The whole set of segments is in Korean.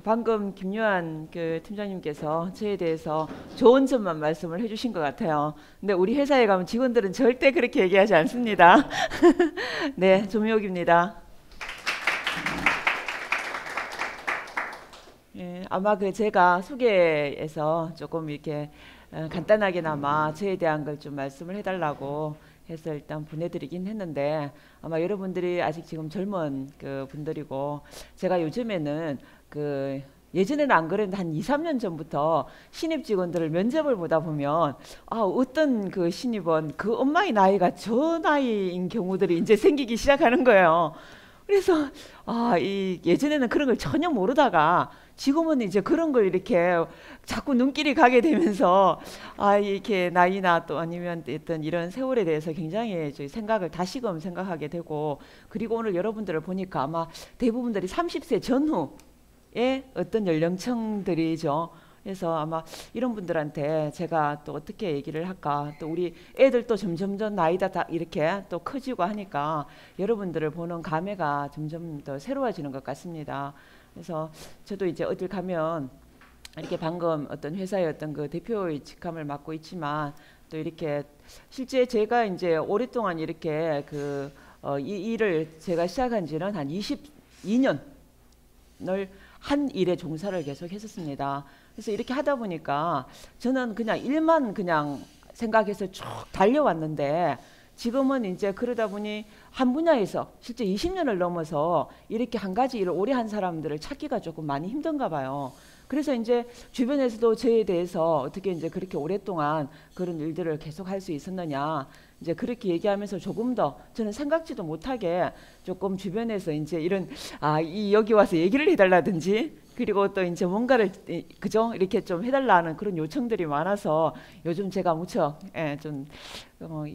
방금 김요한 그 팀장님께서 저에 대해서 좋은 점만 말씀을 해주신 것 같아요. 근데 우리 회사에 가면 직원들은 절대 그렇게 얘기하지 않습니다. 네, 조미옥입니다. 아마 그 제가 소개에서 조금 이렇게 간단하게나마 저에 대한 걸 좀 말씀을 해달라고 해서 일단 보내드리긴 했는데 아마 여러분들이 아직 지금 젊은 그 분들이고 제가 요즘에는 그 예전에는 안 그랬는데 한 2, 3년 전부터 신입 직원들을 면접을 보다 보면 어떤 그 신입은 그 엄마의 나이가 저 나이인 경우들이 이제 생기기 시작하는 거예요. 그래서 이 예전에는 그런 걸 전혀 모르다가 지금은 이제 그런 걸 이렇게 자꾸 눈길이 가게 되면서 이렇게 나이나 또 아니면 어떤 이런 세월에 대해서 굉장히 저희 생각을 다시금 생각하게 되고 그리고 오늘 여러분들을 보니까 아마 대부분들이 30세 전후의 어떤 연령층들이죠. 그래서 아마 이런 분들한테 제가 또 어떻게 얘기를 할까 또 우리 애들도 점점점 나이가 다 이렇게 또 커지고 하니까 여러분들을 보는 감회가 점점 더 새로워지는 것 같습니다. 그래서 저도 이제 어딜 가면 이렇게 방금 어떤 회사의 어떤 그 대표의 직함을 맡고 있지만 또 이렇게 실제 제가 이제 오랫동안 이렇게 이 일을 제가 시작한 지는 한 22년을 한 일에 종사를 계속 했었습니다. 그래서 이렇게 하다 보니까 저는 그냥 일만 그냥 생각해서 쭉 달려왔는데 지금은 이제 그러다 보니 한 분야에서 실제 20년을 넘어서 이렇게 한 가지 일을 오래 한 사람들을 찾기가 조금 많이 힘든가 봐요. 그래서 이제 주변에서도 저에 대해서 어떻게 이제 그렇게 오랫동안 그런 일들을 계속 할 수 있었느냐 이제 그렇게 얘기하면서 조금 더 저는 생각지도 못하게 조금 주변에서 이제 이런 여기 와서 얘기를 해달라든지 그리고 또 이제 뭔가를 그죠 이렇게 좀 해달라는 그런 요청들이 많아서 요즘 제가 무척 좀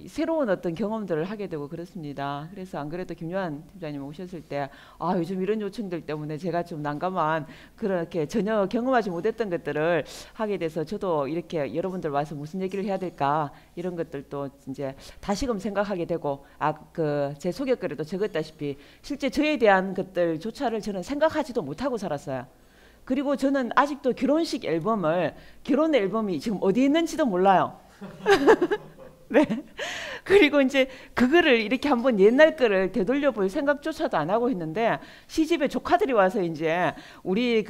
새로운 어떤 경험들을 하게 되고 그렇습니다. 그래서 안 그래도 김요한 팀장님 오셨을 때 요즘 이런 요청들 때문에 제가 좀 난감한 그렇게 전혀 경험하지 못했던 것들을 하게 돼서 저도 이렇게 여러분들 와서 무슨 얘기를 해야 될까 이런 것들도 이제 다시금 생각하게 되고 제 소개글에도 적었다시피 실제 저에 대한 것들조차를 저는 생각하지도 못하고 살았어요. 그리고 저는 아직도 결혼 앨범이 지금 어디 있는지도 몰라요. 네. 그리고 이제 그거를 이렇게 한번 옛날 거를 되돌려 볼 생각조차도 안 하고 있는데 시집에 조카들이 와서 이제 우리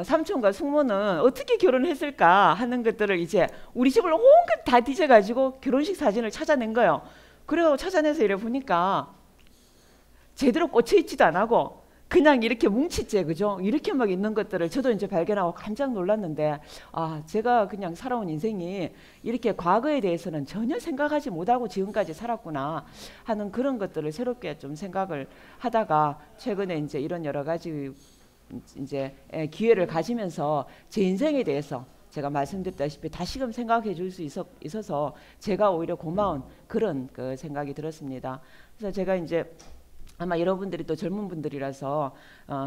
삼촌과 숙모는 어떻게 결혼했을까 하는 것들을 이제 우리 집을 온갖 다 뒤져가지고 결혼식 사진을 찾아낸 거예요. 그래서 찾아내서 이래 보니까 제대로 꽂혀 있지도 안 하고 그냥 이렇게 뭉치째 그죠? 이렇게 막 있는 것들을 저도 이제 발견하고 깜짝 놀랐는데 제가 그냥 살아온 인생이 이렇게 과거에 대해서는 전혀 생각하지 못하고 지금까지 살았구나 하는 그런 것들을 새롭게 좀 생각을 하다가 최근에 이제 이런 여러 가지 이제 기회를 가지면서 제 인생에 대해서 제가 말씀드렸다시피 다시금 생각해 줄 수 있어서 제가 오히려 고마운 그런 그 생각이 들었습니다. 그래서 제가 이제 아마 여러분들이 또 젊은 분들이라서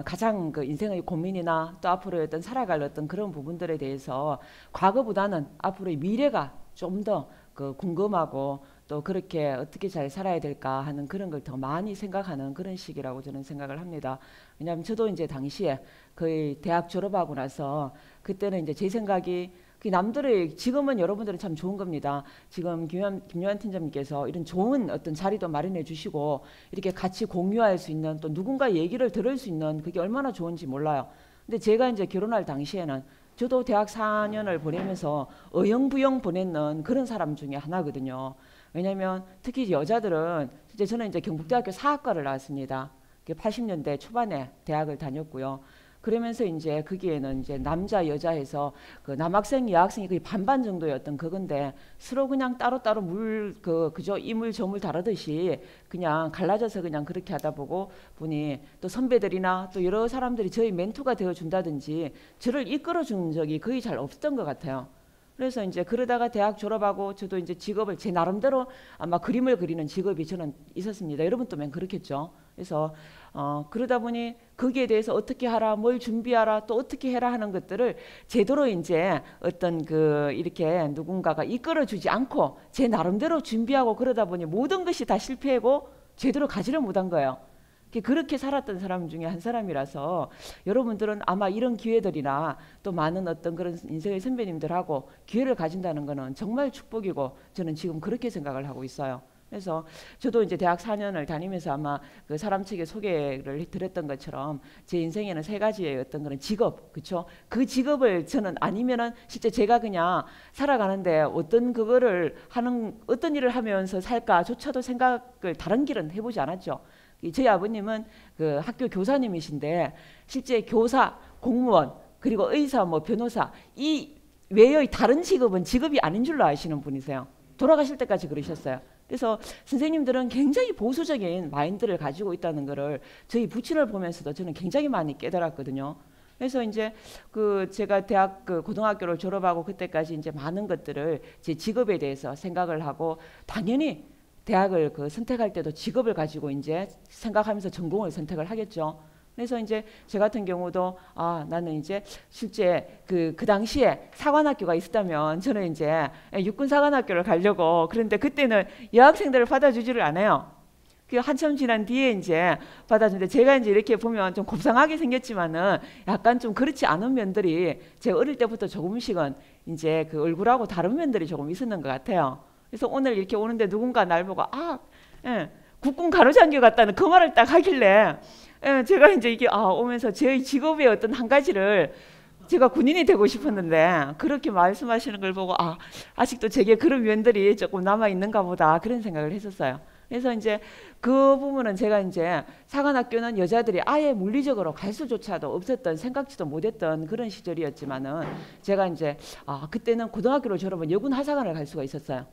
가장 그 인생의 고민이나 또 앞으로의 어떤 살아갈 어떤 그런 부분들에 대해서 과거보다는 앞으로의 미래가 좀 더 궁금하고 또 그렇게 어떻게 잘 살아야 될까 하는 그런 걸 더 많이 생각하는 그런 시기라고 저는 생각을 합니다. 왜냐하면 저도 이제 당시에 거의 대학 졸업하고 나서 그때는 이제 제 생각이 남들의 지금은 여러분들은 참 좋은 겁니다. 지금 김요한 팀장님께서 이런 좋은 어떤 자리도 마련해 주시고 이렇게 같이 공유할 수 있는 또 누군가 얘기를 들을 수 있는 그게 얼마나 좋은지 몰라요. 근데 제가 이제 결혼할 당시에는 저도 대학 4년을 보내면서 어영부영 보냈는 그런 사람 중에 하나거든요. 왜냐하면 특히 여자들은 저는 이제 경북대학교 사학과를 나왔습니다. 80년대 초반에 대학을 다녔고요. 그러면서 이제 거기에는 이제 남자 여자 해서 그 남학생 여학생이 거의 반반 정도였던 그건데 서로 그냥 따로따로 그저 이물 저물 다르듯이 그냥 갈라져서 그냥 그렇게 하다 보니 또 선배들이나 또 여러 사람들이 저희 멘토가 되어 준다든지 저를 이끌어 준 적이 거의 잘 없었던 것 같아요. 그래서 이제 그러다가 대학 졸업하고 저도 이제 직업을 제 나름대로 아마 그림을 그리는 직업이 저는 있었습니다. 여러분도 맨 그렇겠죠. 그래서 그러다 보니 거기에 대해서 어떻게 하라, 뭘 준비하라, 또 어떻게 해라 하는 것들을 제대로 이제 어떤 이렇게 누군가가 이끌어주지 않고 제 나름대로 준비하고 그러다 보니 모든 것이 다 실패하고 제대로 가지를 못한 거예요. 그렇게 살았던 사람 중에 한 사람이라서 여러분들은 아마 이런 기회들이나 또 많은 어떤 그런 인생의 선배님들하고 기회를 가진다는 거는 정말 축복이고 저는 지금 그렇게 생각을 하고 있어요. 그래서 저도 이제 대학 4년을 다니면서 아마 그 사람 측에 소개를 드렸던 것처럼 제 인생에는 세 가지의 어떤 그런 직업, 그렇죠? 그 직업을 저는 아니면은 실제 제가 그냥 살아가는데 어떤 그거를 하는 어떤 일을 하면서 살까조차도 생각을 다른 길은 해보지 않았죠. 저희 아버님은 그 학교 교사님이신데 실제 교사, 공무원, 그리고 의사, 뭐 변호사 이 외의 다른 직업은 직업이 아닌 줄로 아시는 분이세요. 돌아가실 때까지 그러셨어요. 그래서 선생님들은 굉장히 보수적인 마인드를 가지고 있다는 것을 저희 부친을 보면서도 저는 굉장히 많이 깨달았거든요. 그래서 이제 그 제가 대학 그 고등학교를 졸업하고 그때까지 이제 많은 것들을 제 직업에 대해서 생각을 하고 당연히 대학을 그 선택할 때도 직업을 가지고 이제 생각하면서 전공을 선택을 하겠죠. 그래서 이제 저 같은 경우도 나는 이제 실제 그 당시에 사관학교가 있었다면 저는 이제 육군사관학교를 가려고 그런데 그때는 여학생들을 받아주지를 않아요. 그 한참 지난 뒤에 이제 받아주는데 제가 이제 이렇게 보면 좀 곱상하게 생겼지만은 약간 좀 그렇지 않은 면들이 제가 어릴 때부터 조금씩은 이제 그 얼굴하고 다른 면들이 조금 있었는 것 같아요. 그래서 오늘 이렇게 오는데 누군가 날 보고 국군 간호장교 같다는 그 말을 딱 하길래 제가 이제 이게 오면서 제 직업의 어떤 한 가지를 제가 군인이 되고 싶었는데 그렇게 말씀하시는 걸 보고 아직도 제게 그런 면들이 조금 남아 있는가 보다 그런 생각을 했었어요. 그래서 이제 그 부분은 제가 이제 사관학교는 여자들이 아예 물리적으로 갈 수조차도 없었던 생각지도 못했던 그런 시절이었지만은 제가 이제 그때는 고등학교를 졸업한 여군 하사관을 갈 수가 있었어요.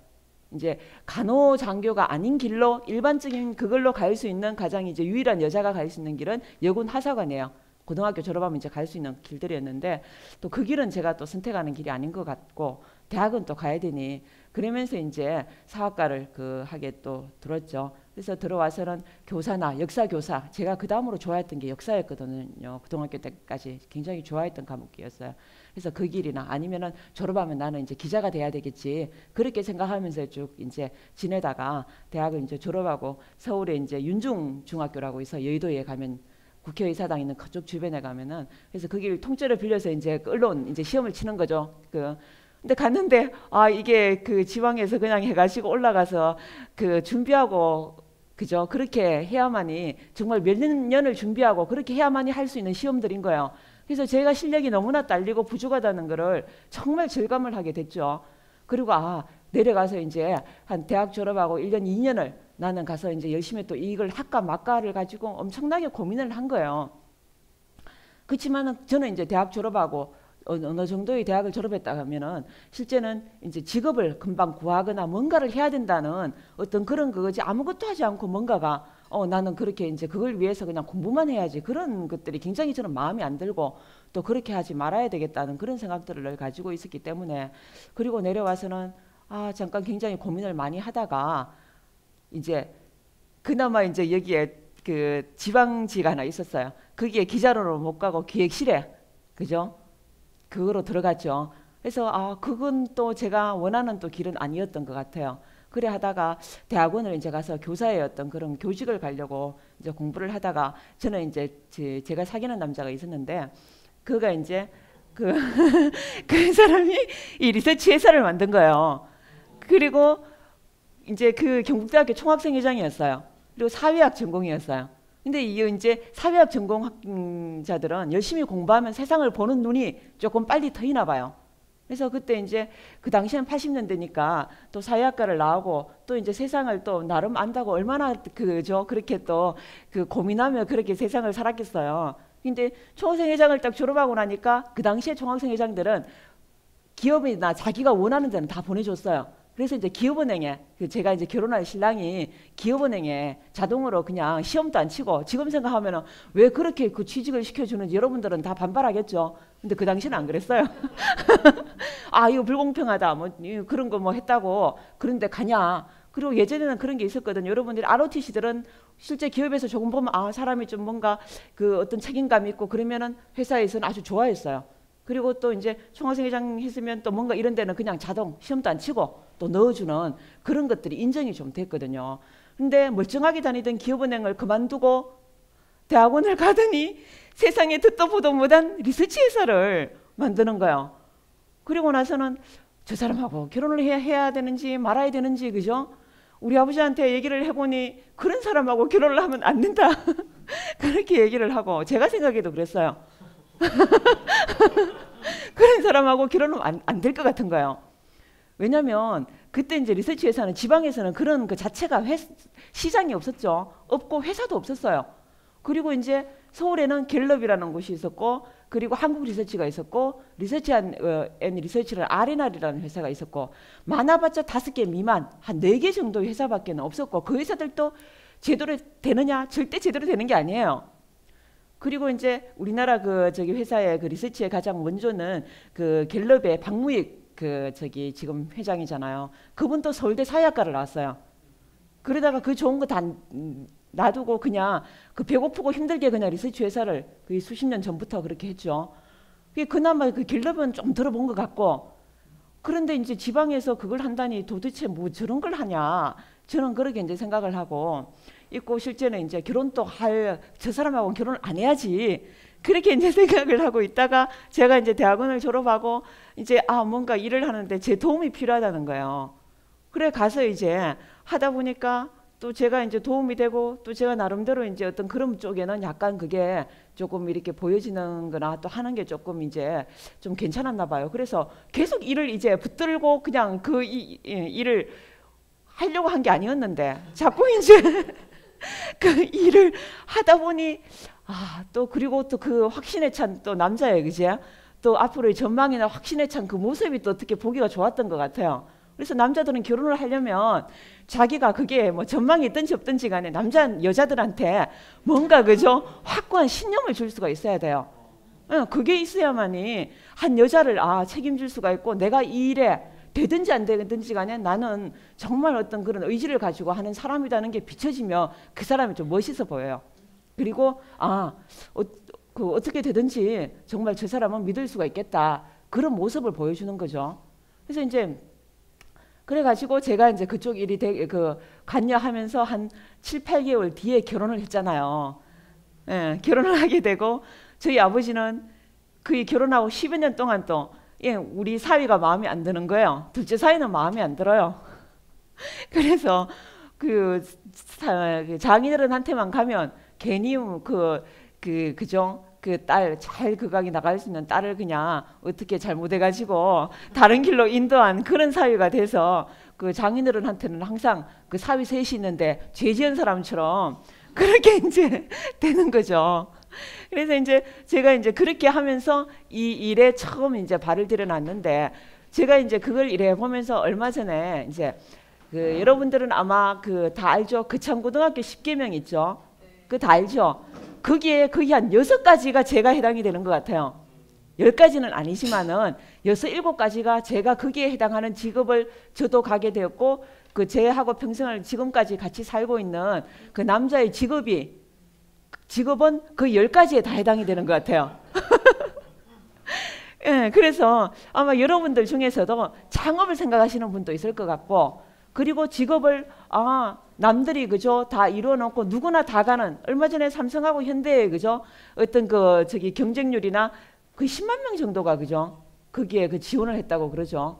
이제 간호장교가 아닌 길로 일반적인 그걸로 갈 수 있는 가장 이제 유일한 여자가 갈 수 있는 길은 여군 하사관이에요. 고등학교 졸업하면 이제 갈 수 있는 길들이었는데 또 그 길은 제가 또 선택하는 길이 아닌 것 같고 대학은 또 가야 되니 그러면서 이제 사학과를 그 하게 또 들었죠. 그래서 들어와서는 교사나 역사 교사 제가 그 다음으로 좋아했던 게 역사였거든요. 고등학교 때까지 굉장히 좋아했던 과목이었어요. 그래서 그 길이나 아니면은 졸업하면 나는 이제 기자가 돼야 되겠지 그렇게 생각하면서 쭉 이제 지내다가 대학을 이제 졸업하고 서울에 이제 윤중중학교라고 해서 여의도에 가면 국회의사당 있는 그쪽 주변에 가면은 그래서 그 길 통째로 빌려서 이제 언론 이제 시험을 치는 거죠. 근데 갔는데 이게 그 지방에서 그냥 해가지고 올라가서 그 준비하고 그죠? 그렇게 해야만이 정말 몇 년을 준비하고 그렇게 해야만이 할 수 있는 시험들인 거예요. 그래서 제가 실력이 너무나 딸리고 부족하다는 거를 정말 절감을 하게 됐죠. 그리고 내려가서 이제 한 대학 졸업하고 1년 2년을 나는 가서 이제 열심히 또 이걸 할까 말까를 가지고 엄청나게 고민을 한 거예요. 그렇지만은 저는 이제 대학 졸업하고 어느 정도의 대학을 졸업했다 하면은 실제는 이제 직업을 금방 구하거나 뭔가를 해야 된다는 어떤 그런 그거지 아무것도 하지 않고 뭔가가 나는 그렇게 이제 그걸 위해서 그냥 공부만 해야지 그런 것들이 굉장히 저는 마음에 안 들고 또 그렇게 하지 말아야 되겠다는 그런 생각들을 가지고 있었기 때문에 그리고 내려와서는 잠깐 굉장히 고민을 많이 하다가 이제 그나마 이제 여기에 그 지방지가 하나 있었어요. 거기에 기자로는 못 가고 기획실에 그죠? 그거로 들어갔죠. 그래서 그건 또 제가 원하는 또 길은 아니었던 것 같아요. 그래 하다가 대학원을 이제 가서 교사의 어떤 그런 교직을 가려고 이제 공부를 하다가 저는 이제 제가 사귀는 남자가 있었는데 그가 이제 그 사람이 이 리서치 회사를 만든 거예요. 그리고 이제 그 경북대학교 총학생회장이었어요. 그리고 사회학 전공이었어요. 근데 이제 사회학 전공자들은 열심히 공부하면 세상을 보는 눈이 조금 빨리 트이나 봐요. 그래서 그때 이제 그 당시엔 80년대니까 또 사회학과를 나오고 또 이제 세상을 또 나름 안다고 얼마나 그죠 그렇게 또 그 고민하며 그렇게 세상을 살았겠어요. 근데 총학생회장을 딱 졸업하고 나니까 그 당시에 총학생회장들은 기업이나 자기가 원하는 데는 다 보내줬어요. 그래서 이제 기업은행에 제가 이제 결혼할 신랑이 기업은행에 자동으로 그냥 시험도 안 치고 지금 생각하면은 왜 그렇게 그 취직을 시켜주는지 여러분들은 다 반발하겠죠. 근데 그 당시는 안 그랬어요. 이거 불공평하다 뭐 그런 거 뭐 했다고 그런데 가냐. 그리고 예전에는 그런 게 있었거든요. 여러분들이 ROTC들은 실제 기업에서 조금 보면 사람이 좀 뭔가 그 어떤 책임감이 있고 그러면은 회사에서는 아주 좋아했어요. 그리고 또 이제 총학생회장 했으면 또 뭔가 이런 데는 그냥 자동 시험도 안 치고 또 넣어주는 그런 것들이 인정이 좀 됐거든요. 근데 멀쩡하게 다니던 기업은행을 그만두고 대학원을 가더니 세상에 듣도 보도 못한 리서치 회사를 만드는 거예요. 그리고 나서는 저 사람하고 결혼을 해야 되는지 말아야 되는지, 그죠? 우리 아버지한테 얘기를 해보니 그런 사람하고 결혼을 하면 안 된다. 그렇게 얘기를 하고, 제가 생각해도 그랬어요. 그런 사람하고 결혼은 안 될 것 같은 거예요. 왜냐면 그때 이제 리서치 회사는 지방에서는 그런 그 자체가 시장이 없었죠. 없고 회사도 없었어요. 그리고 이제 서울에는 갤럽이라는 곳이 있었고, 그리고 한국 리서치가 있었고, 리서치 앤 리서치를 R&R이라는 회사가 있었고, 많아봤자 5개 미만, 한 4개 정도의 회사밖에 없었고, 그 회사들도 제대로 되느냐? 절대 제대로 되는 게 아니에요. 그리고 이제 우리나라 저기 회사의 그 리서치의 가장 먼저는 그 갤럽의 박무익 지금 회장이잖아요. 그분도 서울대 사회학과를 나왔어요. 그러다가 그 좋은 거 다 놔두고 그냥 그 배고프고 힘들게 그냥 리서치 회사를 그 수십 년 전부터 그렇게 했죠. 그게 그나마 그 갤럽은 좀 들어본 것 같고, 그런데 이제 지방에서 그걸 한다니 도대체 뭐 저런 걸 하냐, 저는 그렇게 이제 생각을 하고 있고, 실제는 이제 결혼도 저 사람하고는 결혼을 안 해야지, 그렇게 이제 생각을 하고 있다가 제가 이제 대학원을 졸업하고 이제 뭔가 일을 하는데 제 도움이 필요하다는 거예요. 그래 가서 이제 하다 보니까 또 제가 이제 도움이 되고, 또 제가 나름대로 이제 어떤 그런 쪽에는 약간 그게 조금 이렇게 보여지는 거나 또 하는 게 조금 이제 좀 괜찮았나 봐요. 그래서 계속 일을 이제 붙들고 그냥 그 일을 하려고 한 게 아니었는데, 자꾸 이제 그 일을 하다 보니 또 그리고 또 그 확신에 찬 또 남자예요, 그지? 또 앞으로의 전망이나 확신에 찬 그 모습이 또 어떻게 보기가 좋았던 것 같아요. 그래서 남자들은 결혼을 하려면 자기가 그게 뭐 전망이 있든지 없든지 간에 여자들한테 뭔가, 그죠? 확고한 신념을 줄 수가 있어야 돼요. 그게 있어야만이 한 여자를 책임질 수가 있고, 내가 이 일에 되든지 안 되든지 간에 나는 정말 어떤 그런 의지를 가지고 하는 사람이라는 게 비춰지며 그 사람이 좀 멋있어 보여요. 그리고 어떻게 되든지 정말 저 사람은 믿을 수가 있겠다, 그런 모습을 보여주는 거죠. 그래서 이제 그래가지고 제가 이제 그쪽 일이 관여하면서 한 7, 8개월 뒤에 결혼을 했잖아요. 결혼을 하게 되고, 저희 아버지는 그 결혼하고 10여 년 동안 또 우리 사위가 마음에 안 드는 거예요. 둘째 사위는 마음에 안 들어요. 그래서 그 장인어른한테만 가면 괜히 그죠? 그 딸 잘 극악이 나갈 수 있는 딸을 그냥 어떻게 잘못해가지고 다른 길로 인도한 그런 사위가 돼서, 그 장인어른한테는 항상 그 사위 셋이 있는데 죄 지은 사람처럼 그렇게 이제 되는 거죠. 그래서 이제 제가 이제 그렇게 하면서 이 일에 처음 이제 발을 들여놨는데, 제가 이제 그걸 일해 보면서 얼마 전에 이제 여러분들은 아마 다 알죠? 그창고등학교 10계명 있죠? 다 알죠? 거기에 거의 한 6가지가 제가 해당이 되는 것 같아요. 10가지는 아니지만은 6, 7가지가 제가 거기에 해당하는 직업을 저도 가게 되었고, 그 제하고 평생을 지금까지 같이 살고 있는 그 남자의 직업은 그 10가지에 다 해당이 되는 것 같아요. 그래서 아마 여러분들 중에서도 창업을 생각하시는 분도 있을 것 같고, 그리고 직업을 남들이, 그죠? 다 이루어놓고 누구나 다 가는, 얼마 전에 삼성하고 현대의, 그죠? 어떤 경쟁률이나 10만 명 정도가, 그죠? 거기에 지원을 했다고 그러죠.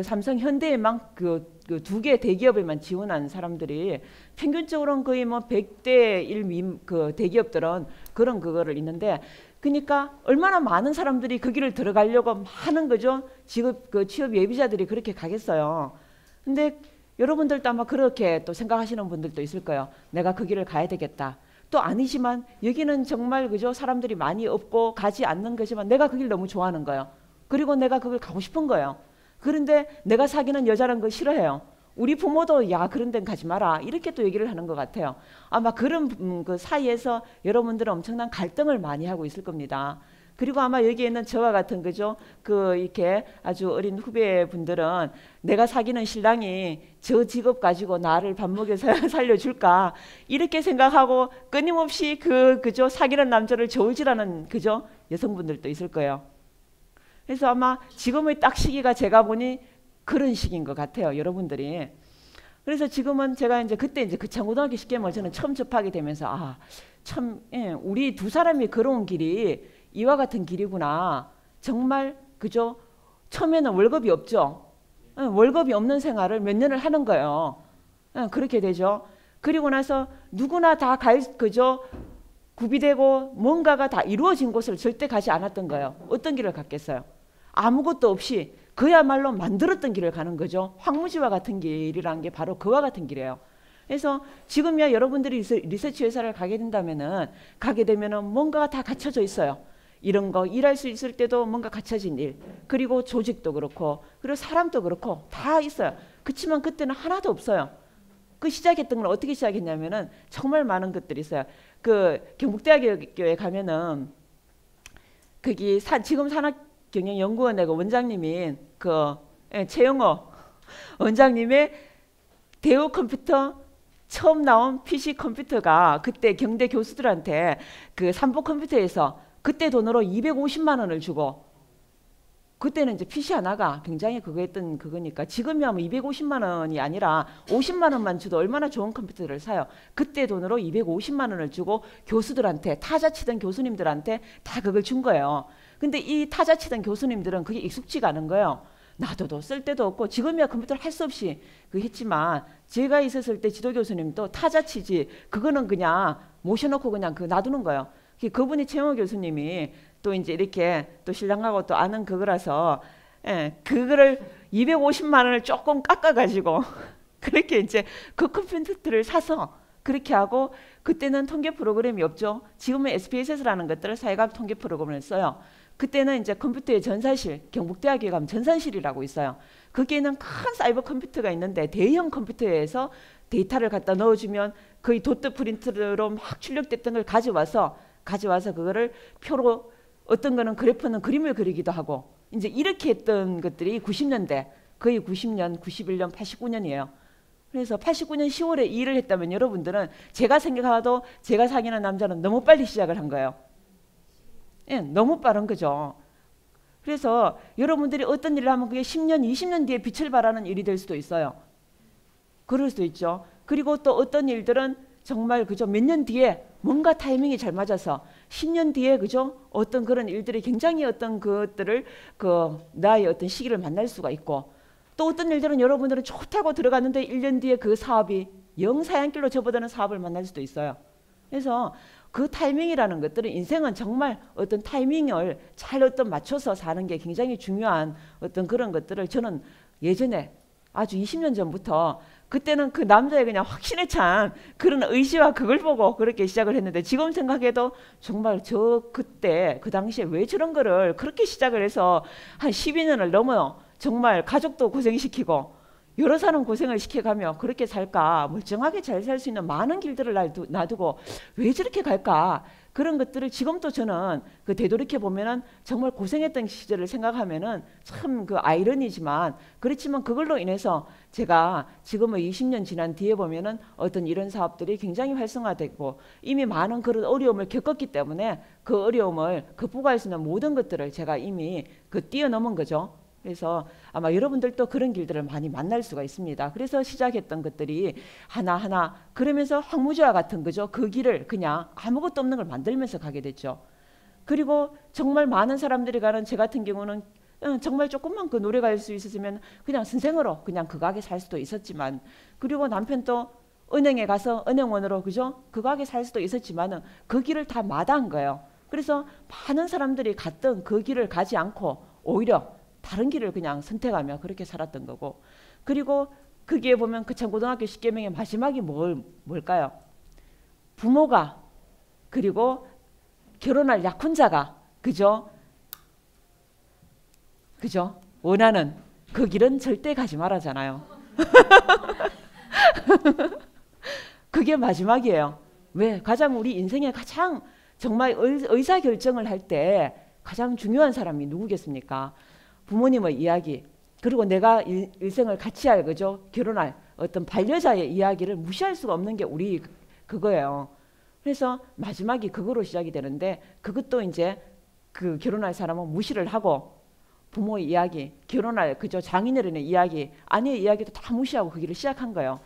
삼성 현대에만 그 2개 대기업에만 지원한 사람들이 평균적으로는 거의 뭐 100대 1 대기업들은 그거를 있는데, 그러니까 얼마나 많은 사람들이 그 길을 들어가려고 하는 거죠. 취업 예비자들이 그렇게 가겠어요. 근데 여러분들도 아마 그렇게 또 생각하시는 분들도 있을 거예요. 내가 그 길을 가야 되겠다. 또 아니지만 여기는 정말, 그죠? 사람들이 많이 없고 가지 않는 거지만 내가 그 길 너무 좋아하는 거예요. 그리고 내가 그걸 가고 싶은 거예요. 그런데 내가 사귀는 여자라는 거 싫어해요. 우리 부모도 야 그런 데는 가지 마라 이렇게 또 얘기를 하는 것 같아요. 아마 그런 그 사이에서 여러분들은 엄청난 갈등을 많이 하고 있을 겁니다. 그리고 아마 여기에는 저와 같은, 그죠? 이렇게 아주 어린 후배분들은 내가 사귀는 신랑이 저 직업 가지고 나를 밥 먹여 살려줄까 이렇게 생각하고 끊임없이 그죠? 사귀는 남자를 저울질하는, 그죠? 여성분들도 있을 거예요. 그래서 아마 지금의 딱 시기가 제가 보니 그런 시기인 것 같아요, 여러분들이. 그래서 지금은 제가 그때 그창고등학교 10계명을 저는 처음 접하게 되면서 참, 예, 우리 두 사람이 걸어온 길이 이와 같은 길이구나. 정말 그죠? 처음에는 월급이 없죠. 예, 월급이 없는 생활을 몇 년을 하는 거예요. 예, 그렇게 되죠. 그리고 나서 누구나 다 그죠? 구비되고 뭔가가 다 이루어진 곳을 절대 가지 않았던 거예요. 어떤 길을 갔겠어요? 아무것도 없이 그야말로 만들었던 길을 가는 거죠. 황무지와 같은 길이라는 게 바로 그와 같은 길이에요. 그래서 지금이야 여러분들이 리서치 회사를 가게 되면은 뭔가가 다 갖춰져 있어요. 이런 거 일할 수 있을 때도 뭔가 갖춰진 일, 그리고 조직도 그렇고, 그리고 사람도 그렇고 다 있어요. 그렇지만 그때는 하나도 없어요. 그 시작했던 걸 어떻게 시작했냐면은 정말 많은 것들이 있어요. 그 경북대학교에 가면은 거기 지금 산학경영연구원의 그 원장님인 그 최영호 원장님의 대우 컴퓨터 처음 나온 PC 컴퓨터가 그때 경대 교수들한테 그 삼보 컴퓨터에서 그때 돈으로 250만 원을 주고, 그때는 이제 PC 하나가 굉장히 그거 했던 그거니까 지금이야 뭐 250만 원이 아니라 50만 원만 줘도 얼마나 좋은 컴퓨터를 사요. 그때 돈으로 250만 원을 주고 교수들한테, 타자 치던 교수님들한테 다 그걸 준 거예요. 근데 이 타자 치던 교수님들은 그게 익숙지가 않은 거예요. 놔둬도 쓸 데도 없고, 지금이야 컴퓨터를 할 수 없이 그 했지만 제가 있었을 때 지도 교수님도 타자 치지 그거는 그냥 모셔놓고 그냥 그 놔두는 거예요. 그분이 최영호 교수님이 또 이제 이렇게 또 신랑하고 또 아는 그거라서, 예, 그거를 250만 원을 조금 깎아가지고 그렇게 이제 그 컴퓨터를 사서 그렇게 하고, 그때는 통계 프로그램이 없죠. 지금은 SPSS라는 것들을 사회과학 통계 프로그램을 써요. 그때는 이제 컴퓨터의 전산실, 경북대학에 가면 전산실이라고 있어요. 거기에는 큰 사이버 컴퓨터가 있는데 대형 컴퓨터에서 데이터를 갖다 넣어주면 거의 도트 프린트로 막 출력됐던 걸 가져와서 그거를 표로, 어떤 거는 그래프는 그림을 그리기도 하고, 이제 이렇게 했던 것들이 90년대, 거의 90년, 91년, 89년이에요. 그래서 89년 10월에 이 일을 했다면 여러분들은 제가 생각하도 제가 사귀는 남자는 너무 빨리 시작을 한 거예요. 예, 너무 빠른 거죠. 그래서 여러분들이 어떤 일을 하면 그게 10년, 20년 뒤에 빛을 발하는 일이 될 수도 있어요. 그럴 수도 있죠. 그리고 또 어떤 일들은 정말 그죠, 몇 년 뒤에 뭔가 타이밍이 잘 맞아서 10년 뒤에 그죠, 어떤 그런 일들이 굉장히 어떤 것들을 그 나의 어떤 시기를 만날 수가 있고, 또 어떤 일들은 여러분들은 좋다고 들어갔는데 1년 뒤에 그 사업이 영사양길로 접어드는 사업을 만날 수도 있어요. 그래서 그 타이밍이라는 것들은, 인생은 정말 어떤 타이밍을 잘 어떤 맞춰서 사는 게 굉장히 중요한 어떤 그런 것들을 저는 예전에 아주 20년 전부터, 그때는 그 남자의 그냥 확신에 찬 그런 의지와 그걸 보고 그렇게 시작을 했는데, 지금 생각해도 정말 그때 그 당시에 왜 저런 거를 그렇게 시작을 해서 한 12년을 넘어요. 정말 가족도 고생시키고 여러 사람 고생을 시켜가며 그렇게 살까, 멀쩡하게 잘 살 수 있는 많은 길들을 놔두고 왜 저렇게 갈까, 그런 것들을 지금도 저는 그 되돌이켜 보면은 정말 고생했던 시절을 생각하면은 참 그 아이러니지만, 그렇지만 그걸로 인해서 제가 지금은 20년 지난 뒤에 보면은 어떤 이런 사업들이 굉장히 활성화되고 이미 많은 그런 어려움을 겪었기 때문에 그 어려움을 극복할 수 있는 모든 것들을 제가 이미 그 뛰어넘은 거죠. 그래서 아마 여러분들도 그런 길들을 많이 만날 수가 있습니다. 그래서 시작했던 것들이 하나하나, 그러면서 황무지와 같은 거죠. 그 길을 그냥 아무것도 없는 걸 만들면서 가게 됐죠. 그리고 정말 많은 사람들이 가는, 제 같은 경우는 정말 조금만 그 노래 갈 수 있었으면 그냥 선생으로 그냥 그 가게 살 수도 있었지만, 그리고 남편도 은행에 가서 은행원으로 그죠, 그 가게 살 수도 있었지만은 그 길을 다 마다한 거예요. 그래서 많은 사람들이 갔던 그 길을 가지 않고 오히려 다른 길을 그냥 선택하며 그렇게 살았던 거고, 그리고 거기에 보면 그 참 고등학교 10계명의 마지막이 뭘까요? 부모가, 그리고 결혼할 약혼자가 그죠 원하는 그 길은 절대 가지 말아잖아요. 그게 마지막이에요. 왜? 가장 우리 인생에 가장 정말 의사결정을 할 때 가장 중요한 사람이 누구겠습니까? 부모님의 이야기, 그리고 내가 일생을 같이 할 그죠, 결혼할 어떤 반려자의 이야기를 무시할 수가 없는 게 우리 그거예요. 그래서 마지막이 그거로 시작이 되는데, 그것도 이제 그 결혼할 사람은 무시를 하고 부모의 이야기, 결혼할 그죠 장인어른의 이야기, 아내의 이야기도 다 무시하고 그 길을 시작한 거예요.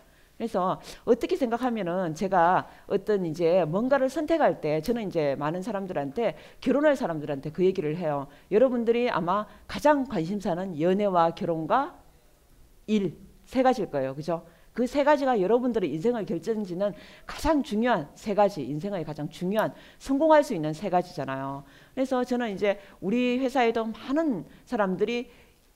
그래서 어떻게 생각하면은 제가 어떤 이제 뭔가를 선택할 때 저는 이제 많은 사람들한테 결혼할 사람들한테 그 얘기를 해요. 여러분들이 아마 가장 관심사는 연애와 결혼과 일 세 가지일 거예요. 그죠? 그 세 가지가 여러분들의 인생을 결정짓는 가장 중요한 세 가지, 인생의 가장 중요한 성공할 수 있는 세 가지잖아요. 그래서 저는 이제 우리 회사에도 많은 사람들이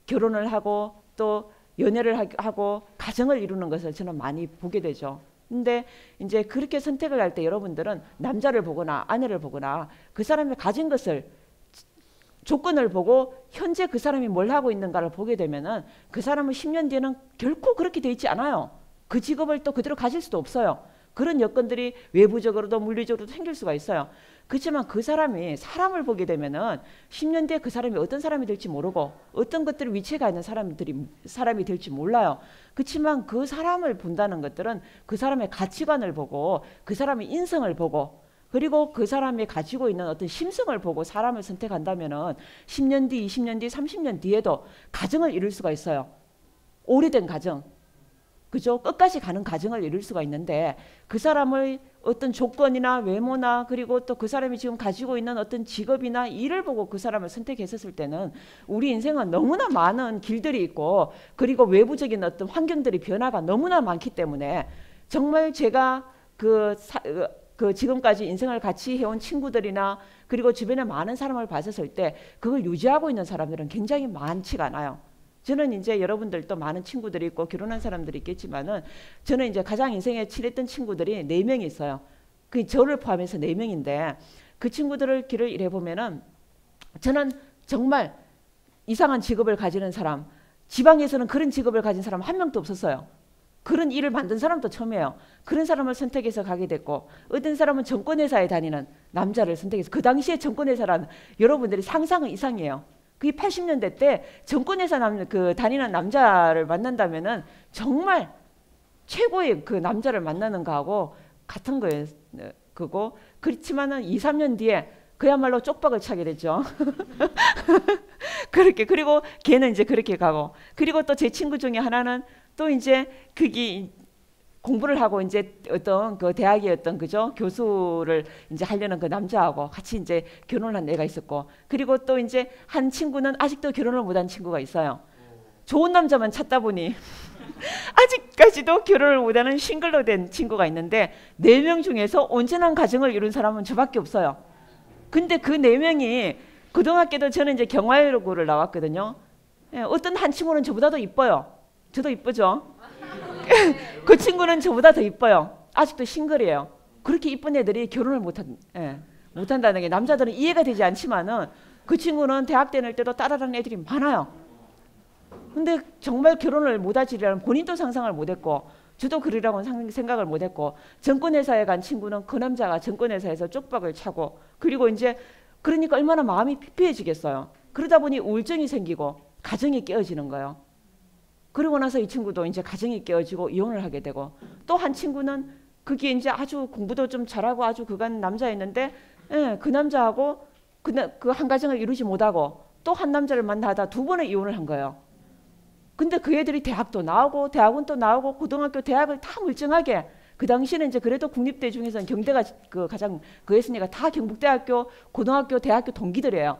결혼을 하고 또 연애를 하고 가정을 이루는 것을 저는 많이 보게 되죠. 근데 이제 그렇게 선택을 할 때 여러분들은 남자를 보거나 아내를 보거나 그 사람이 가진 것을 조건을 보고 현재 그 사람이 뭘 하고 있는가를 보게 되면은 그 사람은 10년 뒤에는 결코 그렇게 돼 있지 않아요. 그 직업을 또 그대로 가질 수도 없어요. 그런 여건들이 외부적으로도 물리적으로도 생길 수가 있어요. 그렇지만 그 사람이 사람을 보게 되면은 10년 뒤에 그 사람이 어떤 사람이 될지 모르고 어떤 것들을 위치가 있는 사람이 될지 몰라요. 그렇지만 그 사람을 본다는 것들은 그 사람의 가치관을 보고 그 사람의 인성을 보고 그리고 그 사람이 가지고 있는 어떤 심성을 보고 사람을 선택한다면은 10년 뒤, 20년 뒤, 30년 뒤에도 가정을 이룰 수가 있어요. 오래된 가정. 그죠? 끝까지 가는 가정을 이룰 수가 있는데 그 사람의 어떤 조건이나 외모나 그리고 또 그 사람이 지금 가지고 있는 어떤 직업이나 일을 보고 그 사람을 선택했었을 때는 우리 인생은 너무나 많은 길들이 있고 그리고 외부적인 어떤 환경들이 변화가 너무나 많기 때문에 정말 제가 그 지금까지 인생을 같이 해온 친구들이나 그리고 주변에 많은 사람을 봤었을 때 그걸 유지하고 있는 사람들은 굉장히 많지가 않아요. 저는 이제 여러분들도 많은 친구들이 있고 결혼한 사람들이 있겠지만은 저는 이제 가장 인생에 친했던 친구들이 4명이 있어요. 그 저를 포함해서 4명인데 그 친구들을 길을 일해 보면은 저는 정말 이상한 직업을 가지는 사람, 지방에서는 그런 직업을 가진 사람 한 명도 없었어요. 그런 일을 만든 사람도 처음이에요. 그런 사람을 선택해서 가게 됐고 어떤 사람은 정권회사에 다니는 남자를 선택해서 그 당시에 정권회사라는 여러분들이 상상은 이상이에요. 그게 80년대 때 정권회사 다니는 남자를 만난다면은 정말 최고의 그 남자를 만나는 거하고 같은 거예요. 그거 그렇지만은 2, 3년 뒤에 그야말로 쪽박을 차게 됐죠. 그렇게 그리고 걔는 이제 그렇게 가고 그리고 또 제 친구 중에 하나는 또 이제 그게 공부를 하고 이제 어떤 그 대학의 어떤 그죠 교수를 이제 하려는 그 남자하고 같이 이제 결혼을 한 애가 있었고 그리고 또 이제 한 친구는 아직도 결혼을 못한 친구가 있어요. 좋은 남자만 찾다 보니 아직까지도 결혼을 못하는 싱글로 된 친구가 있는데 4명 중에서 온전한 가정을 이룬 사람은 저밖에 없어요. 근데 그 4명이 고등학교도 저는 이제 경화여고를 나왔거든요. 예, 어떤 한 친구는 저보다 더 이뻐요. 저도 이쁘죠? 그 친구는 저보다 더 이뻐요. 아직도 싱글이에요. 그렇게 이쁜 애들이 결혼을 못한다는 게 남자들은 이해가 되지 않지만은 그 친구는 대학 다닐 때도 따라다니는 애들이 많아요. 근데 정말 결혼을 못하지라는 본인도 상상을 못했고 저도 그러라고 생각을 못했고 정권회사에 간 친구는 그 남자가 정권회사에서 쪽박을 차고 그리고 이제 그러니까 얼마나 마음이 피폐해지겠어요. 그러다 보니 우울증이 생기고 가정이 깨어지는 거예요. 그러고 나서 이 친구도 이제 가정이 깨어지고 이혼을 하게 되고 또 한 친구는 그게 이제 아주 공부도 좀 잘하고 아주 그간 남자였는데 그 남자하고 그 한 가정을 이루지 못하고 또 한 남자를 만나다 2번의 이혼을 한 거예요. 근데 그 애들이 대학도 나오고 대학원도 나오고 고등학교 대학을 다 멀쩡하게 그 당시에는 이제 그래도 국립대 중에서는 경대가 그 가장 그랬으니까 다 경북대학교 고등학교 대학교 동기들이에요.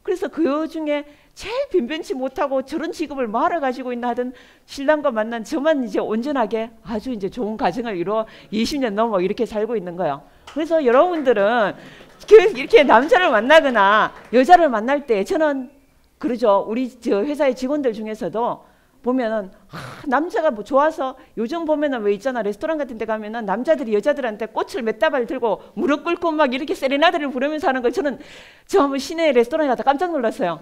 그래서 그 중에 제일 변변치 못하고 저런 직업을 뭐하러 가지고 있나 하던 신랑과 만난 저만 이제 온전하게 아주 이제 좋은 가정을 이루어 20년 넘어 이렇게 살고 있는 거예요. 그래서 여러분들은 이렇게 남자를 만나거나 여자를 만날 때 저는 그러죠. 우리 저 회사의 직원들 중에서도 보면은 남자가 뭐 좋아서 요즘 보면은 왜 있잖아 레스토랑 같은 데 가면은 남자들이 여자들한테 꽃을 몇 다발 들고 무릎 꿇고 막 이렇게 세레나데를 부르면서 하는 걸 저는 저 한번 시내 레스토랑에 가서 깜짝 놀랐어요.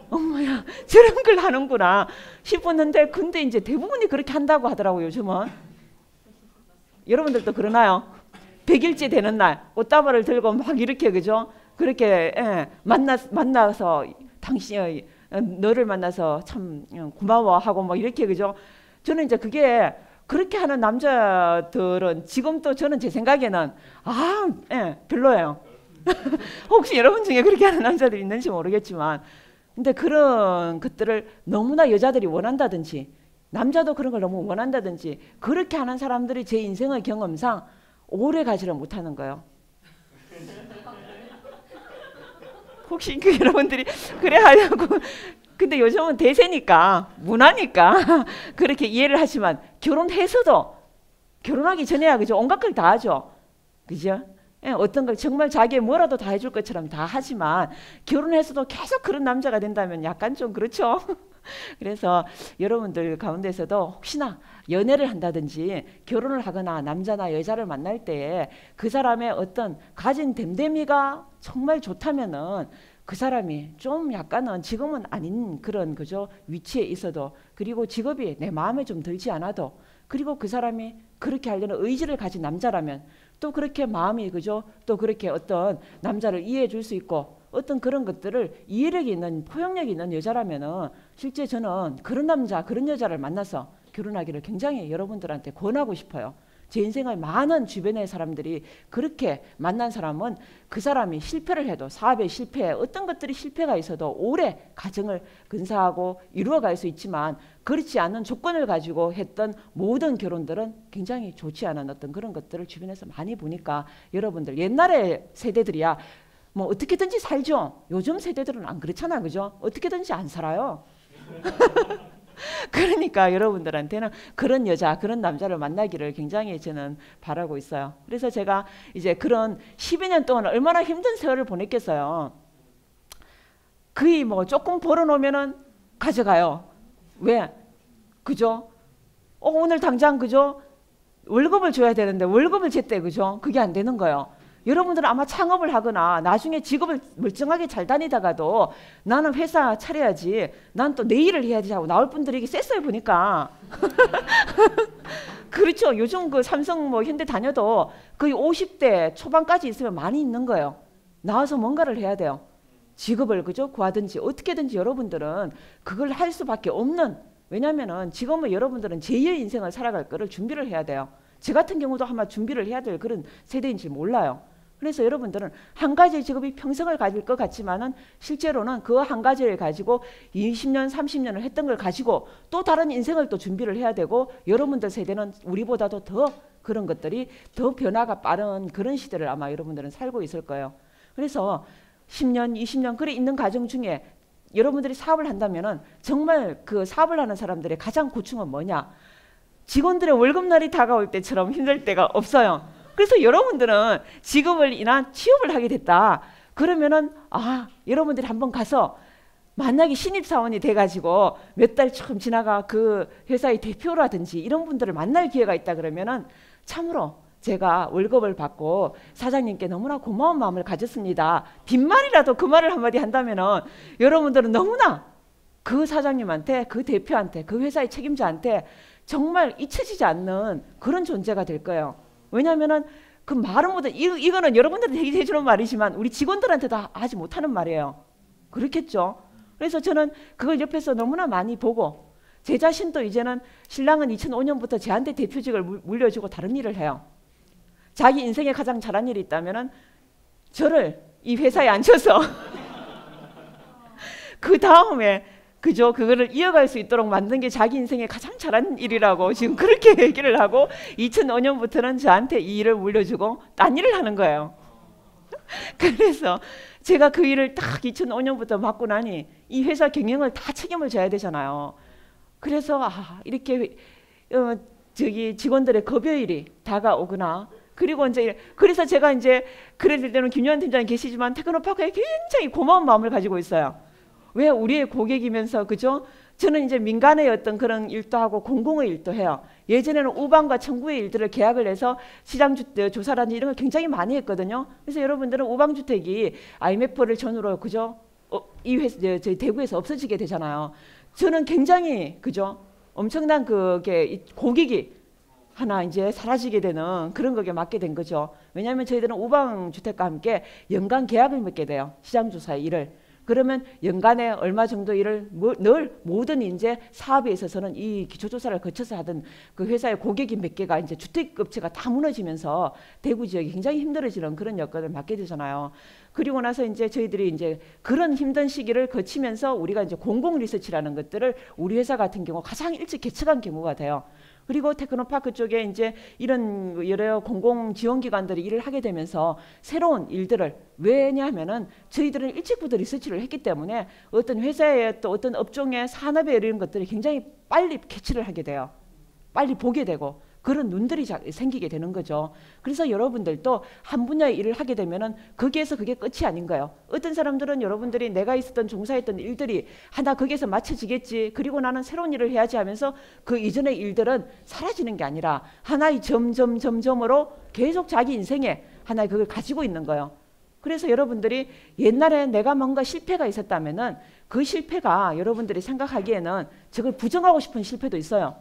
엄마야 저런 걸 하는구나 싶었는데 근데 이제 대부분이 그렇게 한다고 하더라고요. 요즘은. 여러분들도 그러나요? 100일째 되는 날 꽃다발을 들고 막 이렇게 그죠? 그렇게 만나서 당신이 너를 만나서 참 고마워하고 뭐 이렇게 그죠? 저는 이제 그게 그렇게 하는 남자들은 지금도 저는 제 생각에는 별로예요. 혹시 여러분 중에 그렇게 하는 남자들이 있는지 모르겠지만 근데 그런 것들을 너무나 여자들이 원한다든지 남자도 그런 걸 너무 원한다든지 그렇게 하는 사람들이 제 인생의 경험상 오래 가지를 못하는 거예요. 혹시 그 여러분들이 그래 하려고 근데 요즘은 대세니까 문화니까 그렇게 이해를 하지만 결혼해서도 결혼하기 전에야 그죠 온갖 걸 다 하죠. 그죠? 예, 어떤 걸 정말 자기의 뭐라도 다 해줄 것처럼 다 하지만 결혼해서도 계속 그런 남자가 된다면 약간 좀 그렇죠. 그래서 여러분들 가운데서도 혹시나 연애를 한다든지 결혼을 하거나 남자나 여자를 만날 때에 그 사람의 어떤 가진 됨됨이가 정말 좋다면은 그 사람이 좀 약간은 지금은 아닌 그런 그죠 위치에 있어도 그리고 직업이 내 마음에 좀 들지 않아도 그리고 그 사람이 그렇게 하려는 의지를 가진 남자라면 또 그렇게 마음이 그죠 또 그렇게 어떤 남자를 이해해 줄 수 있고 어떤 그런 것들을 이해력이 있는 포용력이 있는 여자라면은 실제 저는 그런 남자 그런 여자를 만나서 결혼하기를 굉장히 여러분들한테 권하고 싶어요. 제 인생의 많은 주변의 사람들이 그렇게 만난 사람은 그 사람이 실패를 해도 사업에 실패 어떤 것들이 실패가 있어도 오래 가정을 근사하고 이루어갈 수 있지만 그렇지 않은 조건을 가지고 했던 모든 결혼들은 굉장히 좋지 않은 어떤 그런 것들을 주변에서 많이 보니까 여러분들 옛날의 세대들이야 뭐 어떻게든지 살죠. 요즘 세대들은 안 그렇잖아 그죠? 어떻게든지 안 살아요. 그러니까 여러분들한테는 그런 여자 그런 남자를 만나기를 굉장히 저는 바라고 있어요. 그래서 제가 이제 그런 12년 동안 얼마나 힘든 세월을 보냈겠어요. 거의 뭐 조금 벌어놓으면은 가져가요. 왜? 그죠? 오늘 당장 그죠? 월급을 줘야 되는데 월급을 jes대 그죠? 그게 안 되는 거예요. 여러분들은 아마 창업을 하거나 나중에 직업을 멀쩡하게 잘 다니다가도 나는 회사 차려야지 난 또 내 일을 해야지 하고 나올 분들이 이게 셌어요 보니까. 그렇죠. 요즘 그 삼성 뭐 현대 다녀도 거의 50대 초반까지 있으면 많이 있는 거예요. 나와서 뭔가를 해야 돼요. 직업을 그죠 구하든지 어떻게든지 여러분들은 그걸 할 수밖에 없는 왜냐면은 지금은 여러분들은 제2의 인생을 살아갈 거를 준비를 해야 돼요. 저 같은 경우도 아마 준비를 해야 될 그런 세대인지 몰라요. 그래서 여러분들은 한 가지 직업이 평생을 가질 것 같지만은 실제로는 그 한 가지를 가지고 20년, 30년을 했던 걸 가지고 또 다른 인생을 또 준비를 해야 되고 여러분들 세대는 우리보다도 더 그런 것들이 더 변화가 빠른 그런 시대를 아마 여러분들은 살고 있을 거예요. 그래서 10년, 20년 그래 있는 가정 중에 여러분들이 사업을 한다면은 정말 그 사업을 하는 사람들의 가장 고충은 뭐냐? 직원들의 월급날이 다가올 때처럼 힘들 때가 없어요. 그래서 여러분들은 직업을 인한 취업을 하게 됐다. 그러면은 여러분들이 한번 가서 만약에 신입사원이 돼가지고 몇 달 처음 지나가 그 회사의 대표라든지 이런 분들을 만날 기회가 있다 그러면은 참으로 제가 월급을 받고 사장님께 너무나 고마운 마음을 가졌습니다. 빈말이라도 그 말을 한마디 한다면은 여러분들은 너무나 그 사장님한테 그 대표한테 그 회사의 책임자한테 정말 잊혀지지 않는 그런 존재가 될 거예요. 왜냐하면은 그 말은 못해 이거는 여러분들한테 해주는 말이지만 우리 직원들한테 다 하지 못하는 말이에요. 그렇겠죠. 그래서 저는 그걸 옆에서 너무나 많이 보고 제 자신도 이제는 신랑은 2005년부터 저한테 대표직을 물려주고 다른 일을 해요. 자기 인생에 가장 잘한 일이 있다면은 저를 이 회사에 앉혀서 그 다음에 그죠? 그거를 이어갈 수 있도록 만든 게 자기 인생에 가장 잘한 일이라고 지금 그렇게 얘기를 하고 2005년부터는 저한테 이 일을 물려주고 딴 일을 하는 거예요. 그래서 제가 그 일을 딱 2005년부터 맡고 나니 이 회사 경영을 다 책임을 져야 되잖아요. 그래서 이렇게 저기 직원들의 급여일이 다가오거나 그리고 이제 그래서 제가 이제 그랬을 때는 김요한 팀장이 계시지만 테크노파크에 굉장히 고마운 마음을 가지고 있어요. 왜 우리의 고객이면서 그죠? 저는 이제 민간의 어떤 그런 일도 하고 공공의 일도 해요. 예전에는 우방과 청구의 일들을 계약을 해서 시장주택 조사라든지 이런 걸 굉장히 많이 했거든요. 그래서 여러분들은 우방주택이 IMF를 전후로 그죠? 이 회사 저희 대구에서 없어지게 되잖아요. 저는 굉장히 그죠? 엄청난 그게 고객이 하나 이제 사라지게 되는 그런 거에 맡게 된 거죠. 왜냐하면 저희들은 우방주택과 함께 연간 계약을 맺게 돼요. 시장조사의 일을. 그러면 연간에 얼마 정도 일을 늘 모든 이제 사업에 있어서는 이 기초조사를 거쳐서 하던 그 회사의 고객이 몇 개가 이제 주택업체가 다 무너지면서 대구 지역이 굉장히 힘들어지는 그런 여건을 맞게 되잖아요. 그리고 나서 이제 저희들이 이제 그런 힘든 시기를 거치면서 우리가 이제 공공 리서치라는 것들을 우리 회사 같은 경우 가장 일찍 개척한 경우가 돼요. 그리고 테크노파크 쪽에 이제 이런 여러 공공 지원기관들이 일을 하게 되면서 새로운 일들을, 왜냐하면은 저희들은 일찍부터 리서치를 했기 때문에 어떤 회사의 또 어떤 업종의 산업에 이런 것들이 굉장히 빨리 캐치를 하게 돼요. 빨리 보게 되고 그런 눈들이 생기게 되는 거죠. 그래서 여러분들도 한 분야의 일을 하게 되면은 거기에서 그게 끝이 아닌 거예요. 어떤 사람들은 여러분들이 내가 있었던 종사했던 일들이 하나 거기에서 맞춰지겠지, 그리고 나는 새로운 일을 해야지 하면서 그 이전의 일들은 사라지는 게 아니라 하나의 점점점점으로 계속 자기 인생에 하나의 그걸 가지고 있는 거예요. 그래서 여러분들이 옛날에 내가 뭔가 실패가 있었다면은 그 실패가 여러분들이 생각하기에는 저걸 부정하고 싶은 실패도 있어요.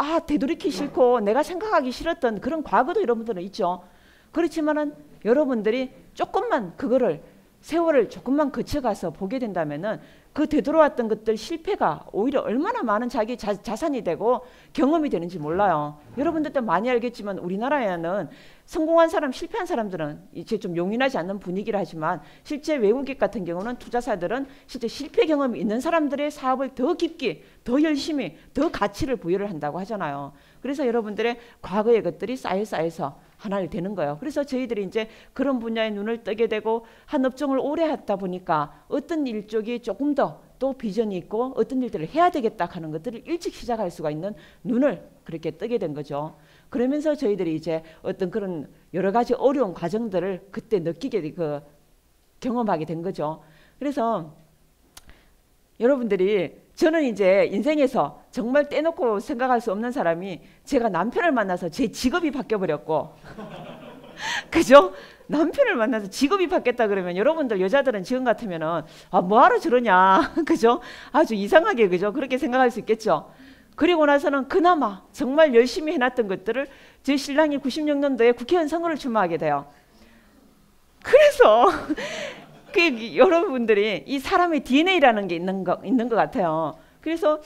아, 되돌이키기 싫고 내가 생각하기 싫었던 그런 과거도 여러분들은 있죠. 그렇지만은 여러분들이 조금만 그거를 세월을 조금만 거쳐가서 보게 된다면은 그 되돌아왔던 것들 실패가 오히려 얼마나 많은 자기 자산이 되고 경험이 되는지 몰라요. 여러분들도 많이 알겠지만 우리나라에는 성공한 사람, 실패한 사람들은 이제 좀 용인하지 않는 분위기라 하지만 실제 외국인 같은 경우는 투자사들은 실제 실패 경험이 있는 사람들의 사업을 더 깊게, 더 열심히, 더 가치를 부여를 한다고 하잖아요. 그래서 여러분들의 과거의 것들이 쌓여서 하나를 되는 거예요. 그래서 저희들이 이제 그런 분야에 눈을 뜨게 되고 한 업종을 오래 하다 보니까 어떤 일 쪽이 조금 더 또 비전이 있고 어떤 일들을 해야 되겠다 하는 것들을 일찍 시작할 수가 있는 눈을 그렇게 뜨게 된 거죠. 그러면서 저희들이 이제 어떤 그런 여러 가지 어려운 과정들을 그때 느끼게 경험하게 된 거죠. 그래서 여러분들이, 저는 이제 인생에서 정말 떼놓고 생각할 수 없는 사람이 제가 남편을 만나서 제 직업이 바뀌어버렸고 그죠? 남편을 만나서 직업이 바뀌었다 그러면 여러분들 여자들은 지금 같으면은 아, 뭐하러 저러냐 그죠? 아주 이상하게, 그죠? 그렇게 생각할 수 있겠죠. 그리고 나서는 그나마 정말 열심히 해놨던 것들을 제 신랑이 96년도에 국회의원 선거를 출마하게 돼요. 그래서 여러분들이 이 사람의 DNA라는 게 있는 것 같아요. 그래서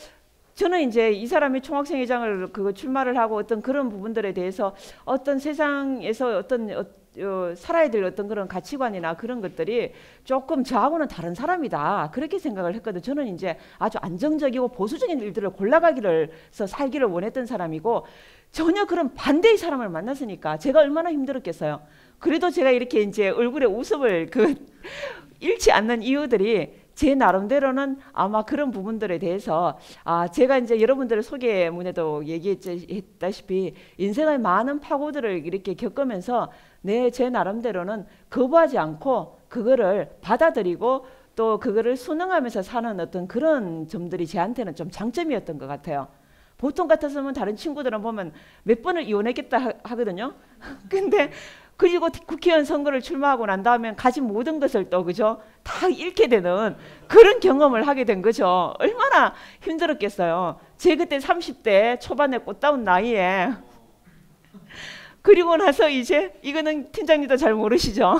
저는 이제 이 사람이 총학생회장을 출마를 하고 어떤 그런 부분들에 대해서 어떤 세상에서 어떤 살아야 될 어떤 그런 가치관이나 그런 것들이 조금 저하고는 다른 사람이다, 그렇게 생각을 했거든요. 저는 이제 아주 안정적이고 보수적인 일들을 골라가기를서 살기를 원했던 사람이고 전혀 그런 반대의 사람을 만났으니까 제가 얼마나 힘들었겠어요. 그래도 제가 이렇게 이제 얼굴에 웃음을 잃지 않는 이유들이 제 나름대로는 아마 그런 부분들에 대해서 제가 이제 여러분들의 소개문에도 얘기했다시피 인생의 많은 파고들을 이렇게 겪으면서 제 나름대로는 거부하지 않고 그거를 받아들이고 또 그거를 순응하면서 사는 어떤 그런 점들이 저한테는 좀 장점이었던 것 같아요. 보통 같았으면 다른 친구들은 보면 몇 번을 이혼했겠다 하거든요. 근데 그리고 국회의원 선거를 출마하고 난 다음에 가진 모든 것을 또 그죠? 다 잃게 되는 그런 경험을 하게 된 거죠. 얼마나 힘들었겠어요. 제 그때 30대 초반에 꽃다운 나이에 그리고 나서 이제 이거는 팀장님도 잘 모르시죠?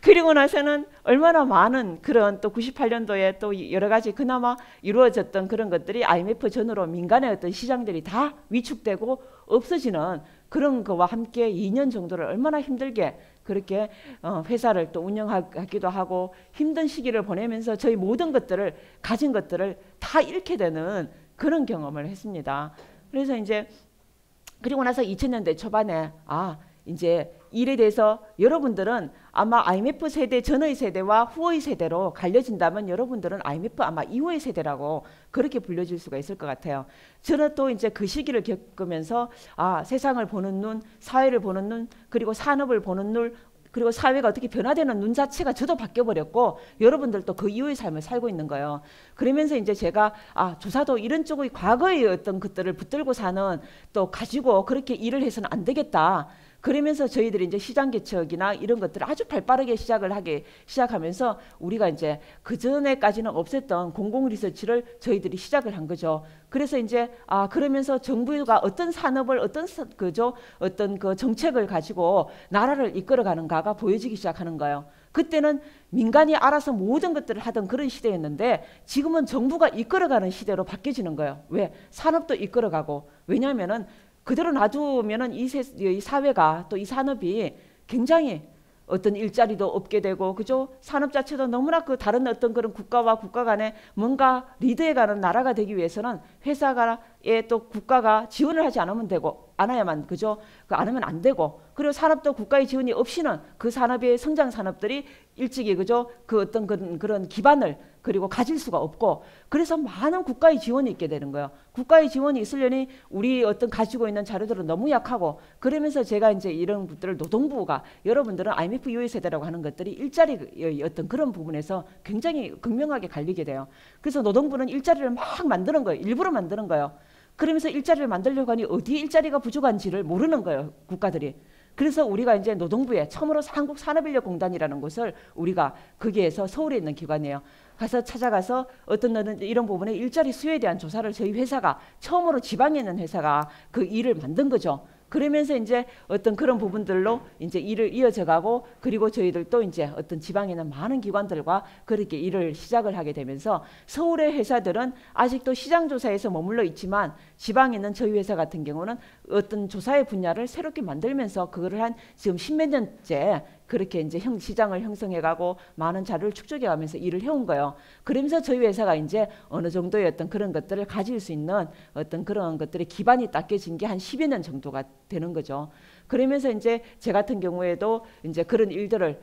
그리고 나서는 얼마나 많은 그런 또 98년도에 또 여러 가지 그나마 이루어졌던 그런 것들이 IMF 전후로 민간의 어떤 시장들이 다 위축되고 없어지는 그런 거와 함께 2년 정도를 얼마나 힘들게 그렇게 회사를 또 운영하기도 하고 힘든 시기를 보내면서 저희 모든 것들을 가진 것들을 다 잃게 되는 그런 경험을 했습니다. 그래서 이제 그리고 나서 2000년대 초반에 이제 일에 대해서 여러분들은 아마 IMF 세대 전의 세대와 후의 세대로 갈려진다면 여러분들은 IMF 아마 이후의 세대라고 그렇게 불려질 수가 있을 것 같아요. 저는 또 이제 그 시기를 겪으면서 세상을 보는 눈, 사회를 보는 눈, 그리고 산업을 보는 눈, 그리고 사회가 어떻게 변화되는 눈 자체가 저도 바뀌어버렸고 여러분들도 그 이후의 삶을 살고 있는 거예요. 그러면서 이제 제가 조사도 이런 쪽의 과거의 어떤 것들을 붙들고 사는 또 가지고 그렇게 일을 해서는 안 되겠다. 그러면서 저희들이 이제 시장 개척이나 이런 것들을 아주 발빠르게 시작하면서 우리가 이제 그 전에까지는 없었던 공공 리서치를 저희들이 시작을 한 거죠. 그래서 이제 그러면서 정부가 어떤 산업을 어떤 그 정책을 가지고 나라를 이끌어가는가가 보여지기 시작하는 거예요. 그때는 민간이 알아서 모든 것들을 하던 그런 시대였는데 지금은 정부가 이끌어가는 시대로 바뀌어지는 거예요. 왜? 산업도 이끌어가고. 왜냐하면은 그대로 놔두면은 이 사회가 또 이 산업이 굉장히 어떤 일자리도 없게 되고, 그죠? 산업 자체도 너무나 그 다른 어떤 그런 국가와 국가 간에 뭔가 리드해가는 나라가 되기 위해서는 회사가에 또 국가가 지원을 하지 않으면 되고, 않아야만, 그죠? 안 하면 안 되고, 그리고 산업도 국가의 지원이 없이는 그 산업의 성장 산업들이 일찍이, 그죠? 그 어떤 그런 기반을 그리고 가질 수가 없고, 그래서 많은 국가의 지원이 있게 되는 거예요. 국가의 지원이 있으려니 우리 어떤 가지고 있는 자료들은 너무 약하고, 그러면서 제가 이제 이런 것들을 노동부가, 여러분들은 IMF 이후의 세대라고 하는 것들이 일자리 어떤 그런 부분에서 굉장히 극명하게 갈리게 돼요. 그래서 노동부는 일자리를 막 만드는 거예요. 일부러 만드는 거예요. 그러면서 일자리를 만들려고 하니 어디에 일자리가 부족한지를 모르는 거예요, 국가들이. 그래서 우리가 이제 노동부에 처음으로 한국산업인력공단이라는 곳을 우리가 거기에서 서울에 있는 기관이에요. 가서 찾아가서 어떤 이런 부분에 일자리 수요에 대한 조사를 저희 회사가 처음으로 지방에 있는 회사가 그 일을 만든 거죠. 그러면서 이제 어떤 그런 부분들로 이제 일을 이어져 가고, 그리고 저희들도 이제 어떤 지방에 있는 많은 기관들과 그렇게 일을 시작을 하게 되면서 서울의 회사들은 아직도 시장 조사에서 머물러 있지만 지방에 있는 저희 회사 같은 경우는 어떤 조사의 분야를 새롭게 만들면서 그거를 한 지금 10몇 년째 그렇게 이제 시장을 형성해가고 많은 자료를 축적해가면서 일을 해온 거예요. 그러면서 저희 회사가 이제 어느 정도의 어떤 그런 것들을 가질 수 있는 어떤 그런 것들의 기반이 닦여진 게 한 10여 년 정도가 되는 거죠. 그러면서 이제 제 같은 경우에도 이제 그런 일들을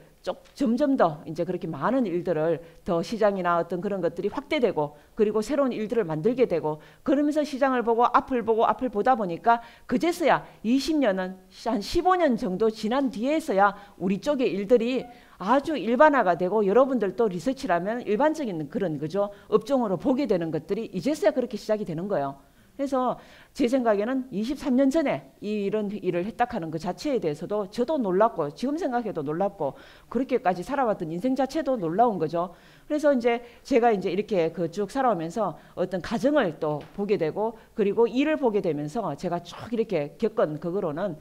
점점 더 이제 그렇게 많은 일들을 더 시장이나 어떤 그런 것들이 확대되고, 그리고 새로운 일들을 만들게 되고, 그러면서 시장을 보고 앞을 보다 보니까 그제서야 20년은 한 15년 정도 지난 뒤에서야 우리 쪽의 일들이 아주 일반화가 되고, 여러분들도 리서치라면 일반적인 그런, 그죠? 업종으로 보게 되는 것들이 이제서야 그렇게 시작이 되는 거예요. 그래서 제 생각에는 23년 전에 이런 일을 했다 하는 그 자체에 대해서도 저도 놀랍고, 지금 생각해도 놀랍고, 그렇게까지 살아왔던 인생 자체도 놀라운 거죠. 그래서 이제 제가 이제 이렇게 그 쭉 살아오면서 어떤 가정을 또 보게 되고, 그리고 일을 보게 되면서 제가 쭉 이렇게 겪은 그거로는,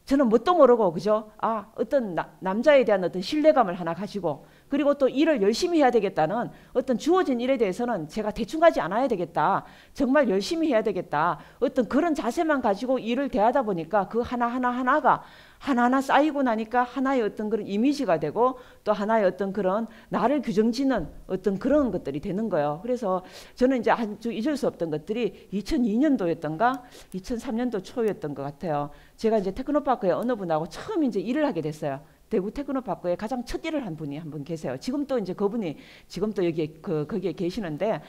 저는 뭣도 모르고, 그죠? 어떤 남자에 대한 어떤 신뢰감을 하나 가지고, 그리고 또 일을 열심히 해야 되겠다는 어떤 주어진 일에 대해서는 제가 대충 가지 않아야 되겠다. 정말 열심히 해야 되겠다. 어떤 그런 자세만 가지고 일을 대하다 보니까 그 하나하나가 하나하나 쌓이고 나니까 하나의 어떤 그런 이미지가 되고, 또 하나의 어떤 그런 나를 규정짓는 어떤 그런 것들이 되는 거예요. 그래서 저는 이제 아주 잊을 수 없던 것들이 2002년도였던가 2003년도 초였던 것 같아요. 제가 이제 테크노파크의 어느 분하고 처음 이제 일을 하게 됐어요. 대구 테크노파크에 가장 첫 일을 한 분이 한 분 계세요. 지금 또 이제 그분이 지금 또 거기에 계시는데,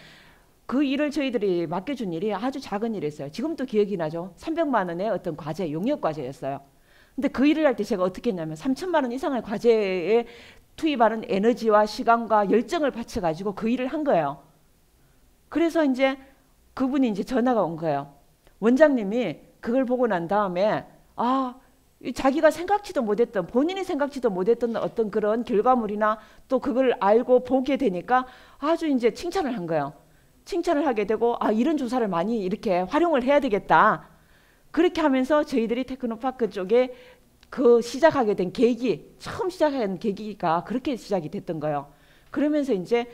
그 일을 저희들이 맡겨준 일이 아주 작은 일이었어요. 지금도 기억이 나죠. 300만 원의 어떤 과제, 용역 과제였어요. 근데 그 일을 할 때 제가 어떻게 했냐면 3천만 원 이상의 과제에 투입하는 에너지와 시간과 열정을 바쳐가지고 그 일을 한 거예요. 그래서 이제 그분이 이제 전화가 온 거예요. 원장님이 그걸 보고 난 다음에 자기가 생각지도 못했던, 본인이 생각지도 못했던 어떤 그런 결과물이나 또 그걸 알고 보게 되니까 아주 이제 칭찬을 한 거예요. 칭찬을 하게 되고, 이런 조사를 많이 이렇게 활용을 해야 되겠다. 그렇게 하면서 저희들이 테크노파크 쪽에 그 시작하게 된 계기, 처음 시작한 계기가 그렇게 시작이 됐던 거예요. 그러면서 이제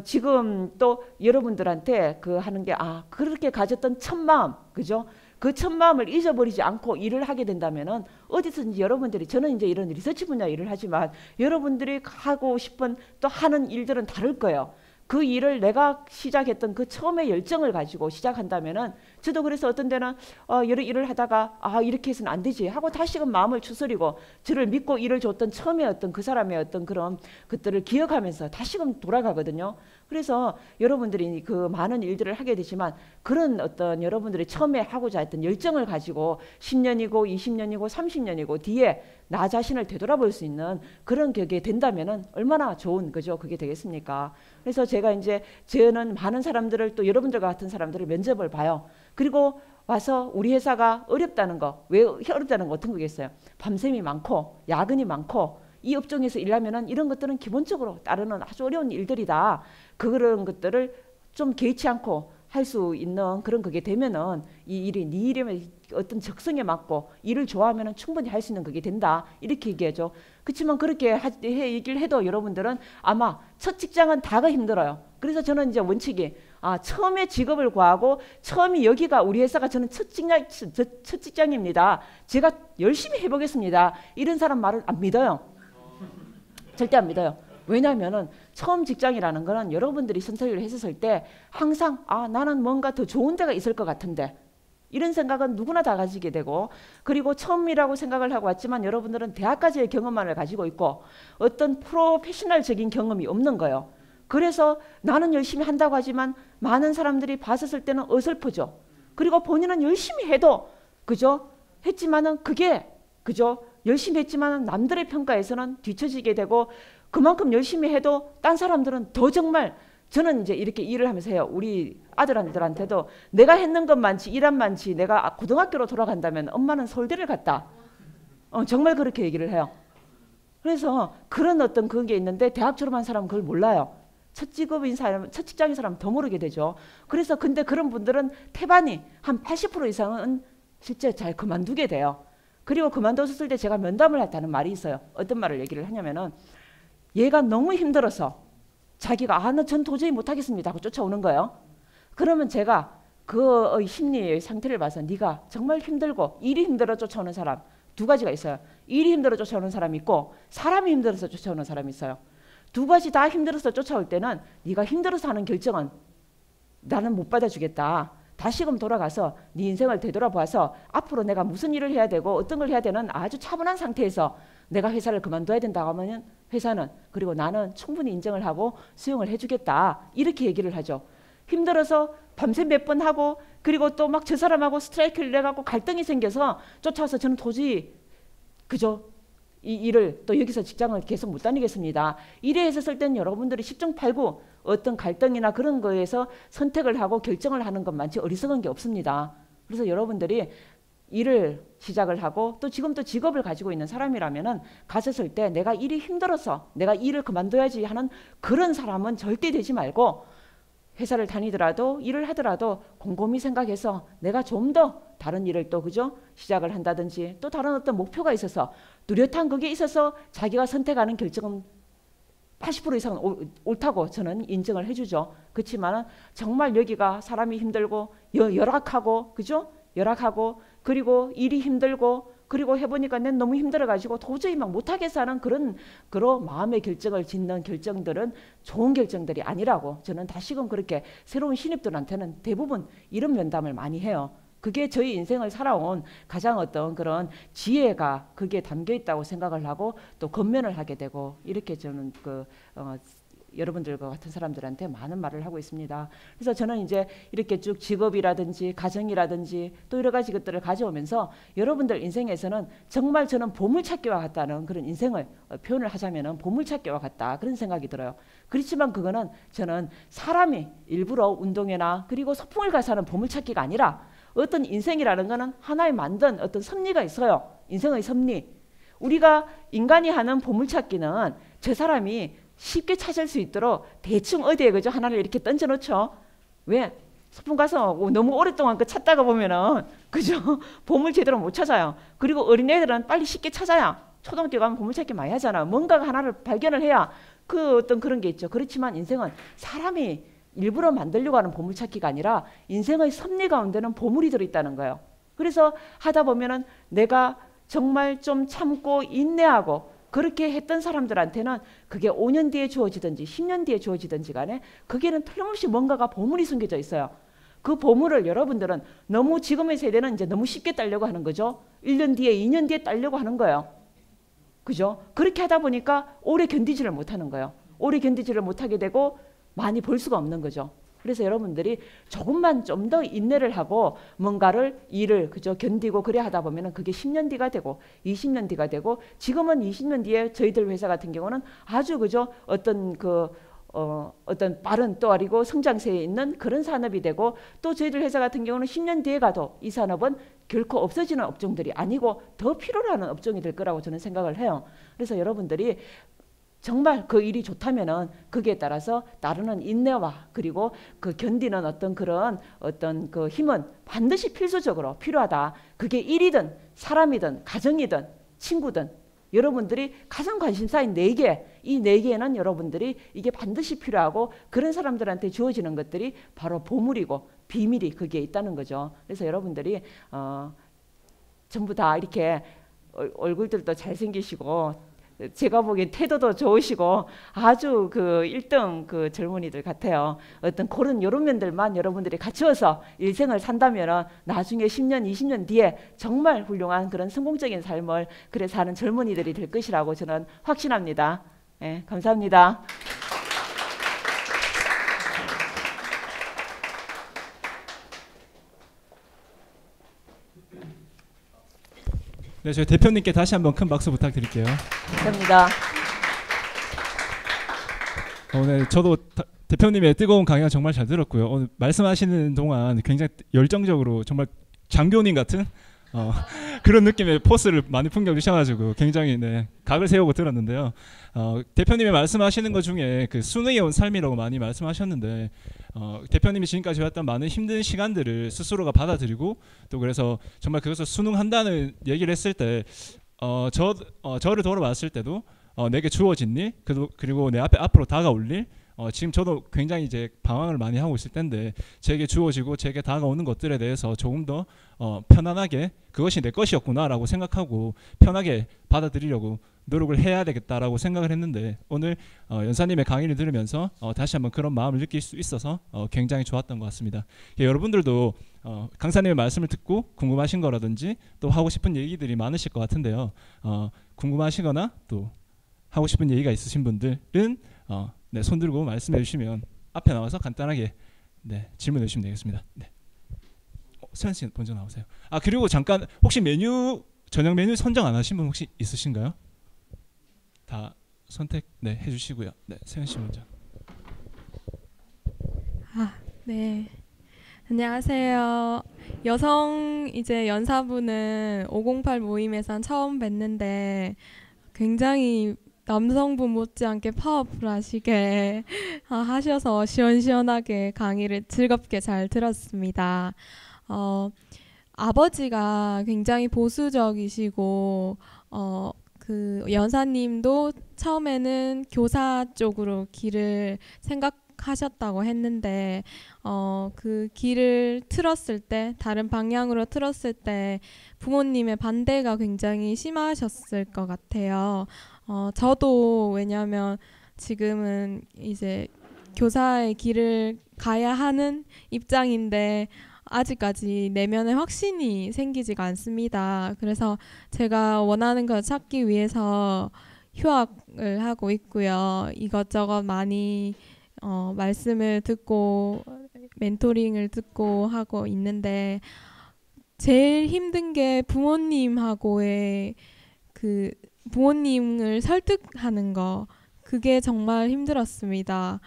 지금 또 여러분들한테 그 하는 게, 그렇게 가졌던 첫 마음, 그죠? 그 첫 마음을 잊어버리지 않고 일을 하게 된다면은 어디서든지 여러분들이, 저는 이제 이런 리서치 분야 일을 하지만 여러분들이 하고 싶은 또 하는 일들은 다를 거예요. 그 일을 내가 시작했던 그 처음의 열정을 가지고 시작한다면은, 저도 그래서 어떤 데는 여러 일을 하다가 이렇게 해서는 안 되지 하고 다시금 마음을 추스리고, 저를 믿고 일을 줬던 처음에 어떤 그 사람의 어떤 그런 것들을 기억하면서 다시금 돌아가거든요. 그래서 여러분들이 그 많은 일들을 하게 되지만, 그런 어떤 여러분들이 처음에 하고자 했던 열정을 가지고 10년이고 20년이고 30년이고 뒤에 나 자신을 되돌아볼 수 있는 그런 격이 된다면은 얼마나 좋은, 그죠? 그게 되겠습니까? 그래서 제가 이제 저는 많은 사람들을, 또 여러분들과 같은 사람들을 면접을 봐요. 그리고 와서 우리 회사가 어렵다는 거, 왜 어렵다는 거 어떤 거겠어요? 밤샘이 많고 야근이 많고, 이 업종에서 일하면은 이런 것들은 기본적으로 따르는 아주 어려운 일들이다. 그런 것들을 좀 개의치 않고 할 수 있는 그런 그게 되면은 이 일이 네 일이면 어떤 적성에 맞고 일을 좋아하면은 충분히 할 수 있는 그게 된다 이렇게 얘기하죠. 그렇지만 그렇게 얘기를 해도 여러분들은 아마 첫 직장은 다가 힘들어요. 그래서 저는 이제 원칙이 처음에 직업을 구하고 처음이 여기가 우리 회사가 저는 첫 직장입니다. 제가 열심히 해보겠습니다. 이런 사람 말을 안 믿어요. 절대 안 믿어요. 왜냐하면은 처음 직장이라는 거는 여러분들이 선택을 했었을 때 항상 나는 뭔가 더 좋은 데가 있을 것 같은데 이런 생각은 누구나 다 가지게 되고 그리고 처음이라고 생각을 하고 왔지만 여러분들은 대학까지의 경험만을 가지고 있고 어떤 프로페셔널적인 경험이 없는 거예요. 그래서 나는 열심히 한다고 하지만 많은 사람들이 봤었을 때는 어설프죠. 그리고 본인은 열심히 해도 그죠? 했지만은 그게 그죠? 열심히 했지만 남들의 평가에서는 뒤처지게 되고 그만큼 열심히 해도 딴 사람들은 더 정말 저는 이제 이렇게 일을 하면서 해요. 우리 아들한테도 내가 했는 것 많지 일한 많지 내가 고등학교로 돌아간다면 엄마는 서울대를 갔다. 정말 그렇게 얘기를 해요. 그래서 그런 어떤 그게 있는데 대학 졸업한 사람은 그걸 몰라요. 첫 직업인 사람, 첫 직장인 사람 더 모르게 되죠. 그래서 근데 그런 분들은 태반이 한 80% 이상은 실제 잘 그만두게 돼요. 그리고 그만뒀을 때 제가 면담을 했다는 말이 있어요. 어떤 말을 얘기를 하냐면은 얘가 너무 힘들어서 자기가 전 도저히 못하겠습니다 하고 쫓아오는 거예요. 그러면 제가 그 심리의 상태를 봐서 네가 정말 힘들고 일이 힘들어 쫓아오는 사람 두 가지가 있어요. 일이 힘들어 쫓아오는 사람이 있고 사람이 힘들어서 쫓아오는 사람이 있어요. 두 가지 다 힘들어서 쫓아올 때는 네가 힘들어서 하는 결정은 나는 못 받아주겠다. 다시금 돌아가서 네 인생을 되돌아봐서 앞으로 내가 무슨 일을 해야 되고 어떤 걸 해야 되는 아주 차분한 상태에서 내가 회사를 그만둬야 된다고 하면 회사는 그리고 나는 충분히 인정을 하고 수용을 해주겠다. 이렇게 얘기를 하죠. 힘들어서 밤새 몇 번 하고 그리고 또 막 저 사람하고 스트라이크를 내갖고 갈등이 생겨서 쫓아와서 저는 도저히 그죠? 이 일을 또 여기서 직장을 계속 못 다니겠습니다. 이래 했었을 때는 여러분들이 10중 8구 어떤 갈등이나 그런 거에서 선택을 하고 결정을 하는 것만치 어리석은 게 없습니다. 그래서 여러분들이 일을 시작을 하고 또 지금 또 직업을 가지고 있는 사람이라면은 가셨을 때 내가 일이 힘들어서 내가 일을 그만둬야지 하는 그런 사람은 절대 되지 말고 회사를 다니더라도 일을 하더라도 곰곰이 생각해서 내가 좀 더 다른 일을 또 그죠 시작을 한다든지 또 다른 어떤 목표가 있어서 뚜렷한 그게 있어서 자기가 선택하는 결정은 80% 이상은 옳다고 저는 인정을 해주죠. 그렇지만 정말 여기가 사람이 힘들고 열악하고 그죠 열악하고 그리고 일이 힘들고 그리고 해보니까 난 너무 힘들어가지고 도저히 막 못하겠어 하는 그런 마음의 결정을 짓는 결정들은 좋은 결정들이 아니라고 저는 다시금 그렇게 새로운 신입들한테는 대부분 이런 면담을 많이 해요. 그게 저희 인생을 살아온 가장 어떤 그런 지혜가 그게 담겨 있다고 생각을 하고 또 건면을 하게 되고 이렇게 저는 여러분들과 같은 사람들한테 많은 말을 하고 있습니다. 그래서 저는 이제 이렇게 쭉 직업이라든지 가정이라든지 또 여러 가지 것들을 가져오면서 여러분들 인생에서는 정말 저는 보물찾기와 같다는 그런 인생을 표현을 하자면은 보물찾기와 같다 그런 생각이 들어요. 그렇지만 그거는 저는 사람이 일부러 운동회나 그리고 소풍을 가서 하는 보물찾기가 아니라 어떤 인생이라는 거는 하나의 만든 어떤 섭리가 있어요. 인생의 섭리. 우리가 인간이 하는 보물찾기는 저 사람이 쉽게 찾을 수 있도록 대충 어디에 그죠 하나를 이렇게 던져 놓죠. 왜? 소풍 가서 너무 오랫동안 그 찾다가 보면은 그죠 보물 제대로 못 찾아요. 그리고 어린애들은 빨리 쉽게 찾아야 초등학교 가면 보물찾기 많이 하잖아. 뭔가 하나를 발견을 해야 그 어떤 그런 게 있죠. 그렇지만 인생은 사람이 일부러 만들려고 하는 보물찾기가 아니라 인생의 섭리 가운데는 보물이 들어있다는 거예요. 그래서 하다 보면은 내가 정말 좀 참고 인내하고 그렇게 했던 사람들한테는 그게 5년 뒤에 주어지든지 10년 뒤에 주어지든지 간에 거기에는 틀림없이 뭔가가 보물이 숨겨져 있어요. 그 보물을 여러분들은 너무 지금의 세대는 이제 너무 쉽게 따려고 하는 거죠. 1년 뒤에 2년 뒤에 따려고 하는 거예요. 그죠? 그렇게 하다 보니까 오래 견디지를 못하는 거예요. 오래 견디지를 못하게 되고 많이 볼 수가 없는 거죠. 그래서 여러분들이 조금만 좀 더 인내를 하고 뭔가를 일을 그저 견디고 그래 하다 보면은 그게 10년 뒤가 되고 20년 뒤가 되고 지금은 20년 뒤에 저희들 회사 같은 경우는 아주 그저 어떤 어떤 빠른 또아리고 성장세에 있는 그런 산업이 되고 또 저희들 회사 같은 경우는 10년 뒤에 가도 이 산업은 결코 없어지는 업종들이 아니고 더 필요로 하는 업종이 될 거라고 저는 생각을 해요. 그래서 여러분들이 정말 그 일이 좋다면은 거기에 따라서 따르는 인내와 그리고 그 견디는 어떤 그런 어떤 그 힘은 반드시 필수적으로 필요하다. 그게 일이든 사람이든 가정이든 친구든 여러분들이 가장 관심사인 4개, 이 4개는 여러분들이 이게 반드시 필요하고 그런 사람들한테 주어지는 것들이 바로 보물이고 비밀이 거기에 있다는 거죠. 그래서 여러분들이 전부 다 이렇게 얼굴들도 잘생기시고 제가 보기엔 태도도 좋으시고 아주 그 1등 그 젊은이들 같아요. 어떤 그런 요런 면들만 여러분들이 갖추어서 일생을 산다면 나중에 10년, 20년 뒤에 정말 훌륭한 그런 성공적인 삶을 그래 사는 젊은이들이 될 것이라고 저는 확신합니다. 네, 감사합니다. 네, 저희 대표님께 다시 한번 큰 박수 부탁드릴게요. 감사합니다. 오늘 저도 대표님의 뜨거운 강연 정말 잘 들었고요. 오늘 말씀하시는 동안 굉장히 열정적으로 정말 장교님 같은 그런 느낌의 포스를 많이 풍겨주셔가지고 굉장히 네, 각을 세우고 들었는데요. 대표님이 말씀하시는 것 중에 그 순의해온 삶이라고 많이 말씀하셨는데 대표님이 지금까지 해왔던 많은 힘든 시간들을 스스로가 받아들이고 또 그래서 정말 그것을 순응한다는 얘기를 했을 때 저를 돌아봤을 때도 내게 주어진 일 그리고 내 앞으로 다가올 일 지금 저도 굉장히 이제 방황을 많이 하고 있을 텐데 제게 주어지고 제게 다가오는 것들에 대해서 조금 더 편안하게 그것이 내 것이었구나라고 생각하고 편하게 받아들이려고 노력을 해야 되겠다라고 생각을 했는데 오늘 연사님의 강의를 들으면서 다시 한번 그런 마음을 느낄 수 있어서 굉장히 좋았던 것 같습니다. 여러분들도 강사님의 말씀을 듣고 궁금하신 거라든지 또 하고 싶은 얘기들이 많으실 것 같은데요. 궁금하시거나 또 하고 싶은 얘기가 있으신 분들은 네, 손 들고 말씀해 주시면 앞에 나와서 간단하게 네, 질문해 주시면 되겠습니다. 네. 서현 씨 먼저 나오세요. 그리고 잠깐 혹시 저녁 메뉴 선정 안 하신 분 혹시 있으신가요? 다 선택 네, 해주시고요. 네, 서현 씨 먼저. 네. 안녕하세요. 여성 이제 연사부는 508 모임에선 처음 뵀는데 굉장히 남성분 못지않게 파워풀하시게 하셔서 시원시원하게 강의를 즐겁게 잘 들었습니다. 아버지가 굉장히 보수적이시고 그 연사님도 처음에는 교사 쪽으로 길을 생각하셨다고 했는데 그 길을 틀었을 때 다른 방향으로 틀었을 때 부모님의 반대가 굉장히 심하셨을 것 같아요. 저도 왜냐하면 지금은 이제 교사의 길을 가야 하는 입장인데 아직까지 내면에 확신이 생기지가 않습니다. 그래서 제가 원하는 걸 찾기 위해서 휴학을 하고 있고요. 이것저것 많이 말씀을 듣고 멘토링을 듣고 하고 있는데 제일 힘든 게 부모님하고의 그 부모님을 설득하는 거 그게 정말 힘들었습니다.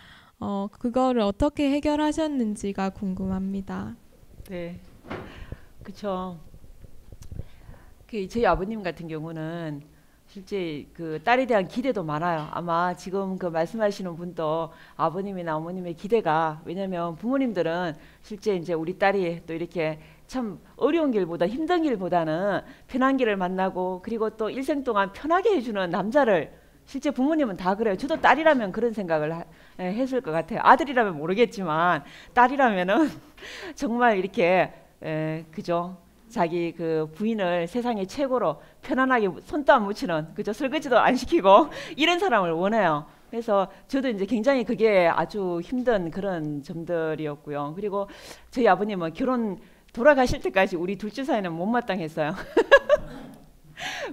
그거를 어떻게 해결하셨는지가 궁금합니다. 네, 그렇죠. 저희 아버님 같은 경우는 실제 그 딸에 대한 기대도 많아요. 아마 지금 그 말씀하시는 분도 아버님이나 어머님의 기대가 왜냐하면 부모님들은 실제 이제 우리 딸이 또 이렇게 참 어려운 길보다 힘든 길보다는 편한 길을 만나고 그리고 또 일생 동안 편하게 해주는 남자를 실제 부모님은 다 그래요. 저도 딸이라면 그런 생각을 했을 것 같아요. 아들이라면 모르겠지만 딸이라면은 정말 이렇게 그죠? 자기 그 부인을 세상의 최고로 편안하게 손도 안 묻히는 그죠? 설거지도 안 시키고 이런 사람을 원해요. 그래서 저도 이제 굉장히 그게 아주 힘든 그런 점들이었고요. 그리고 저희 아버님은 돌아가실 때까지 우리 둘째 사이는 못마땅했어요.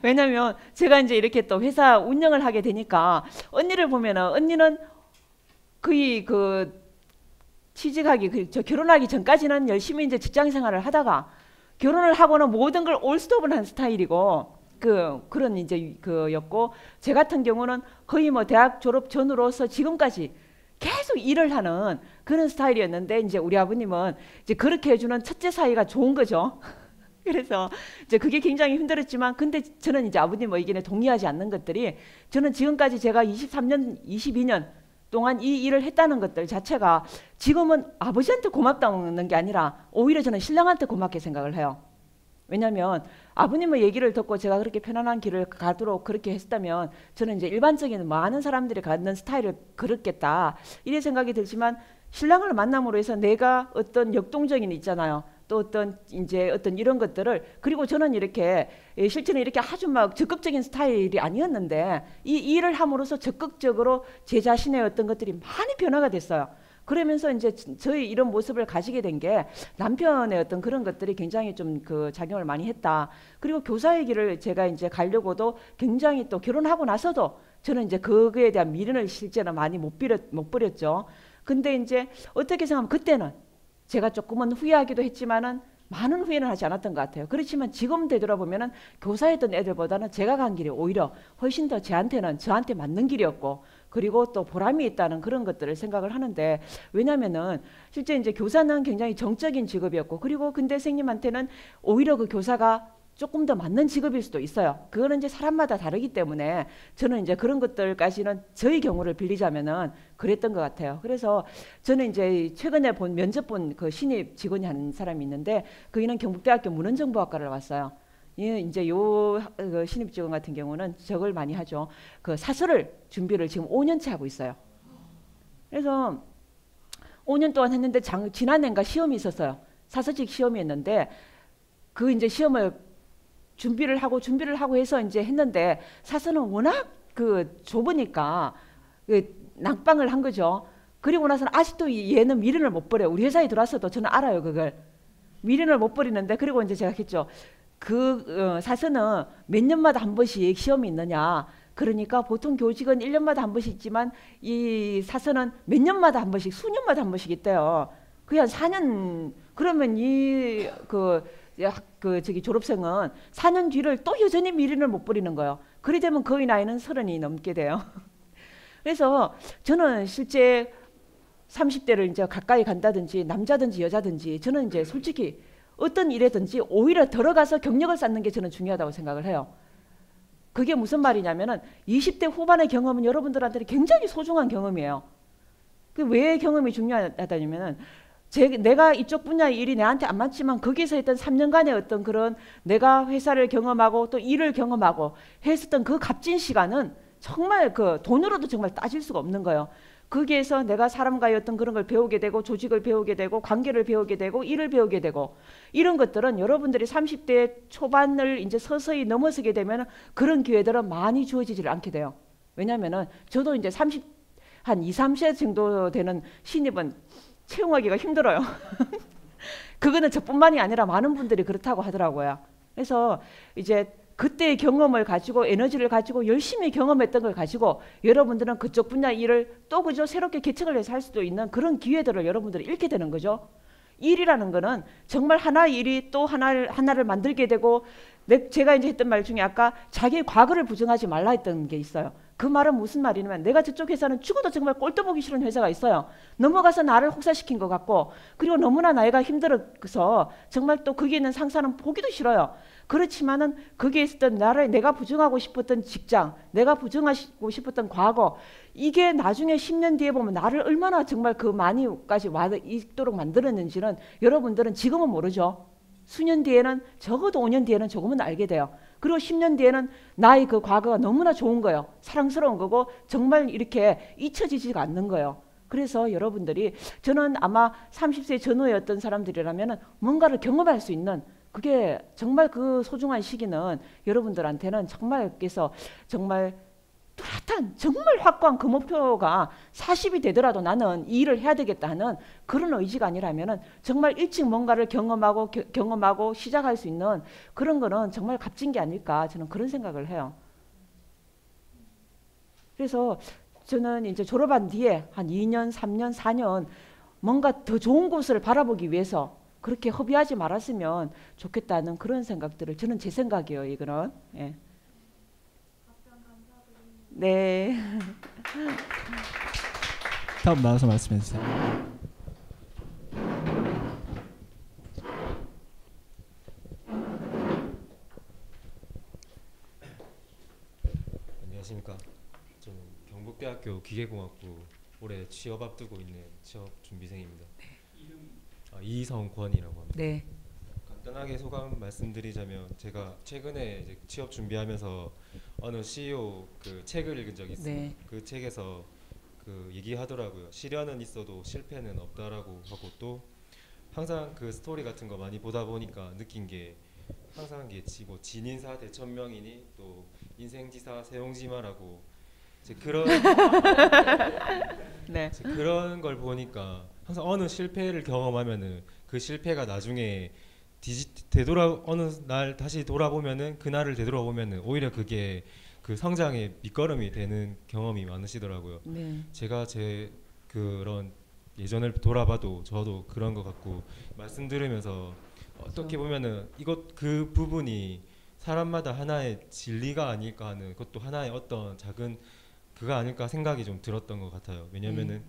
왜냐면 제가 이제 이렇게 또 회사 운영을 하게 되니까 언니를 보면은 언니는 거의 그 취직하기 저 결혼하기 전까지는 열심히 이제 직장 생활을 하다가 결혼을 하고는 모든 걸 올스톱을 한 스타일이고 그런 이제 그였고 제 같은 경우는 거의 뭐 대학 졸업 전으로서 지금까지 계속 일을 하는 그런 스타일이었는데 이제 우리 아버님은 이제 그렇게 해주는 첫째 사이가 좋은 거죠. 그래서 이제 그게 굉장히 힘들었지만 근데 저는 이제 아버님 의견에 동의하지 않는 것들이 저는 지금까지 제가 23년, 22년 동안 이 일을 했다는 것들 자체가 지금은 아버지한테 고맙다는 게 아니라 오히려 저는 신랑한테 고맙게 생각을 해요. 왜냐하면 아버님의 얘기를 듣고 제가 그렇게 편안한 길을 가도록 그렇게 했다면 저는 이제 일반적인 많은 사람들이 갖는 스타일을 그렇겠다 이런 생각이 들지만 신랑을 만남으로 해서 내가 어떤 역동적인 있잖아요. 또 어떤 이제 어떤 이런 것들을 그리고 저는 이렇게 실제는 이렇게 아주 막 적극적인 스타일이 아니었는데 이 일을 함으로써 적극적으로 제 자신의 어떤 것들이 많이 변화가 됐어요. 그러면서 이제 저희 이런 모습을 가지게 된 게 남편의 어떤 그런 것들이 굉장히 좀 그 작용을 많이 했다. 그리고 교사의 길을 제가 이제 가려고도 굉장히 또 결혼하고 나서도 저는 이제 그거에 대한 미련을 실제로 많이 못 버렸죠. 근데 이제 어떻게 생각하면 그때는 제가 조금은 후회하기도 했지만은 많은 후회는 하지 않았던 것 같아요. 그렇지만 지금 되돌아보면은 교사했던 애들보다는 제가 간 길이 오히려 훨씬 더 저한테 맞는 길이었고 그리고 또 보람이 있다는 그런 것들을 생각을 하는데 왜냐면은 실제 이제 교사는 굉장히 정적인 직업이었고 그리고 근데 선생님한테는 오히려 그 교사가 조금 더 맞는 직업일 수도 있어요. 그거는 이제 사람마다 다르기 때문에 저는 이제 그런 것들까지는 저희 경우를 빌리자면은 그랬던 것 같아요. 그래서 저는 이제 최근에 면접 본 그 신입 직원이 한 사람이 있는데 그이는 경북대학교 문헌정보학과를 왔어요. 이제 요 신입 직원 같은 경우는 저걸 많이 하죠. 그 사설을 준비를 지금 5년째 하고 있어요. 그래서 5년 동안 했는데 지난해인가 시험이 있었어요. 사서직 시험이었는데 그 이제 시험을 준비를 하고 해서 이제 했는데 사서는 워낙 그 좁으니까 그 낙방을 한 거죠. 그리고 나서는 아직도 얘는 미련을 못 버려요. 우리 회사에 들어와서도 저는 알아요, 그걸. 미련을 못 버리는데 그리고 이제 제가 했죠. 사서는 몇 년마다 한 번씩 시험이 있느냐. 그러니까 보통 교직은 1년마다 한 번씩 있지만 이 사서는 몇 년마다 한 번씩, 수년마다 한 번씩 있대요. 그게 한 4년 그러면 저기 졸업생은 4년 뒤를 또 여전히 미련을 못 버리는 거예요. 그리 되면 거의 나이는 30이 넘게 돼요. 그래서 저는 실제 30대를 이제 가까이 간다든지 남자든지 여자든지 저는 이제 솔직히 어떤 일에든지 오히려 들어가서 경력을 쌓는 게 저는 중요하다고 생각을 해요. 그게 무슨 말이냐면은 20대 후반의 경험은 여러분들한테 굉장히 소중한 경험이에요. 그 왜 경험이 중요하다냐면은 내가 이쪽 분야의 일이 내한테 안 맞지만 거기서 했던 3년간의 어떤 그런 내가 회사를 경험하고 또 일을 경험하고 했었던 그 값진 시간은 정말 그 돈으로도 정말 따질 수가 없는 거예요. 거기에서 내가 사람과의 어떤 그런 걸 배우게 되고 조직을 배우게 되고 관계를 배우게 되고 일을 배우게 되고 이런 것들은 여러분들이 30대 초반을 이제 서서히 넘어서게 되면 그런 기회들은 많이 주어지지를 않게 돼요. 왜냐면은 저도 이제 한 2, 3세 정도 되는 신입은 채용하기가 힘들어요. 그거는 저뿐만이 아니라 많은 분들이 그렇다고 하더라고요. 그래서 이제 그때의 경험을 가지고 에너지를 가지고 열심히 경험했던 걸 가지고 여러분들은 그쪽 분야 일을 또 그저 새롭게 개척을 해서 할 수도 있는 그런 기회들을 여러분들이 잃게 되는 거죠. 일이라는 거는 정말 하나의 일이 또 하나를 만들게 되고 제가 이제 했던 말 중에 아까 자기의 과거를 부정하지 말라 했던 게 있어요. 그 말은 무슨 말이냐면 내가 저쪽 회사는 죽어도 정말 꼴도 보기 싫은 회사가 있어요. 넘어가서 나를 혹사시킨 것 같고 그리고 너무나 나이가 힘들어서 정말 또 거기에 있는 상사는 보기도 싫어요. 그렇지만은 거기에 있었던 내가 부정하고 싶었던 직장, 내가 부정하고 싶었던 과거 이게 나중에 10년 뒤에 보면 나를 얼마나 정말 그 많이까지 있도록 만들었는지는 여러분들은 지금은 모르죠. 수년 뒤에는 적어도 5년 뒤에는 조금은 알게 돼요. 그리고 10년 뒤에는 나의 그 과거가 너무나 좋은 거예요. 사랑스러운 거고 정말 이렇게 잊혀지지가 않는 거예요. 그래서 여러분들이 저는 아마 30세 전후의 어떤 사람들이라면 뭔가를 경험할 수 있는 그게 정말 그 소중한 시기는 여러분들한테는 정말 그래서 정말 뚜렷한 정말 확고한 그 목표가 40이 되더라도 나는 이 일을 해야 되겠다 하는 그런 의지가 아니라면 정말 일찍 뭔가를 경험하고 시작할 수 있는 그런 거는 정말 값진 게 아닐까 저는 그런 생각을 해요. 그래서 저는 이제 졸업한 뒤에 한 2년, 3년, 4년 뭔가 더 좋은 곳을 바라보기 위해서 그렇게 허비하지 말았으면 좋겠다는 그런 생각들을 저는 제 생각이에요. 이거는. 예. 네. 다음 나와서 말씀해 주세요. 안녕하십니까. 저는 경북대학교 기계공학부 올해 취업 앞두고 있는 취업 준비생입니다. 이성권이라고 합니다. 네. 간단하게 소감 말씀드리자면 제가 최근에 이제 취업 준비하면서 어느 CEO 그 책을 읽은 적이 있습니다. 네. 그 책에서 그 얘기하더라고요. 시련은 있어도 실패는 없다라고 하고 또 항상 그 스토리 같은 거 많이 보다 보니까 느낀 게 항상 이게 뭐 진인사 대천명이니 또 인생지사 세용지마라고 이제 그런 네. 이제 그런 걸 보니까 항상 어느 실패를 경험하면은 그 실패가 나중에 되돌아 어느 날 다시 돌아보면은 그날을 되돌아보면은 오히려 그게 그 성장의 밑거름이 되는 경험이 많으시더라고요. 네. 제가 제 그런 예전을 돌아봐도 저도 그런 것 같고 말씀 들으면서 어떻게 보면은 이것 그 부분이 사람마다 하나의 진리가 아닐까 하는 그것도 하나의 어떤 작은 그가 아닐까 생각이 좀 들었던 것 같아요. 왜냐면은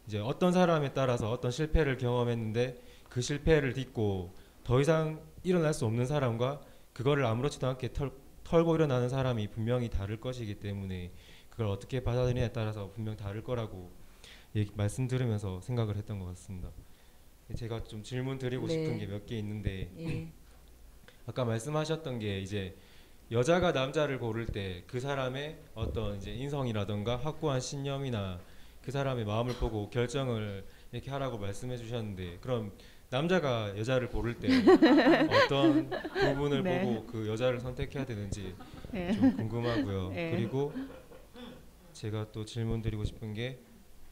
이제 어떤 사람에 따라서 어떤 실패를 경험했는데 그 실패를 딛고 더 이상 일어날 수 없는 사람과 그거를 아무렇지도 않게 털고 일어나는 사람이 분명히 다를 것이기 때문에 그걸 어떻게 받아들이냐에 따라서 분명 다를 거라고 말씀 들으면서 생각을 했던 것 같습니다. 제가 좀 질문 드리고 네. 싶은 게 몇 개 있는데 예. 아까 말씀하셨던 게 이제 여자가 남자를 고를 때 그 사람의 어떤 이제 인성이라던가 확고한 신념이나 그 사람의 마음을 보고 결정을 이렇게 하라고 말씀해 주셨는데 그럼 남자가 여자를 고를 때 어떤 부분을 네. 보고 그 여자를 선택해야 되는지 예. 좀 궁금하고요. 네. 그리고 제가 또 질문 드리고 싶은 게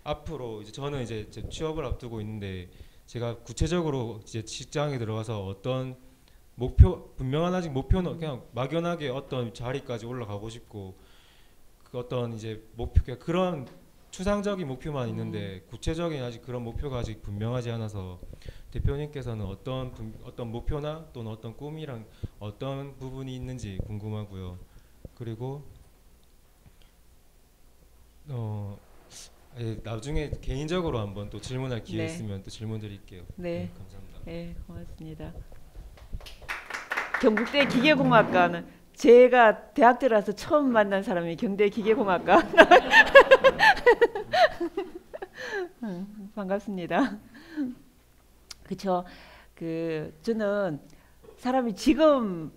앞으로 이제 저는 이제 제 취업을 앞두고 있는데 제가 구체적으로 이제 직장에 들어가서 어떤 목표 분명한 아직 목표는 그냥 막연하게 어떤 자리까지 올라가고 싶고 그 어떤 이제 목표 그런 추상적인 목표만 있는데 구체적인 아직 그런 목표가 아직 분명하지 않아서 대표님께서는 어떤 목표나 또는 어떤 꿈이랑 어떤 부분이 있는지 궁금하고요. 그리고 나중에 개인적으로 한번 또 질문할 기회 네. 있으면 또 질문 드릴게요. 네. 감사합니다. 네, 고맙습니다. 경북대 기계공학과는 제가 대학 들어와서 처음 만난 사람이 경대 기계공학과. 반갑습니다. 그렇죠. 저는 사람이 지금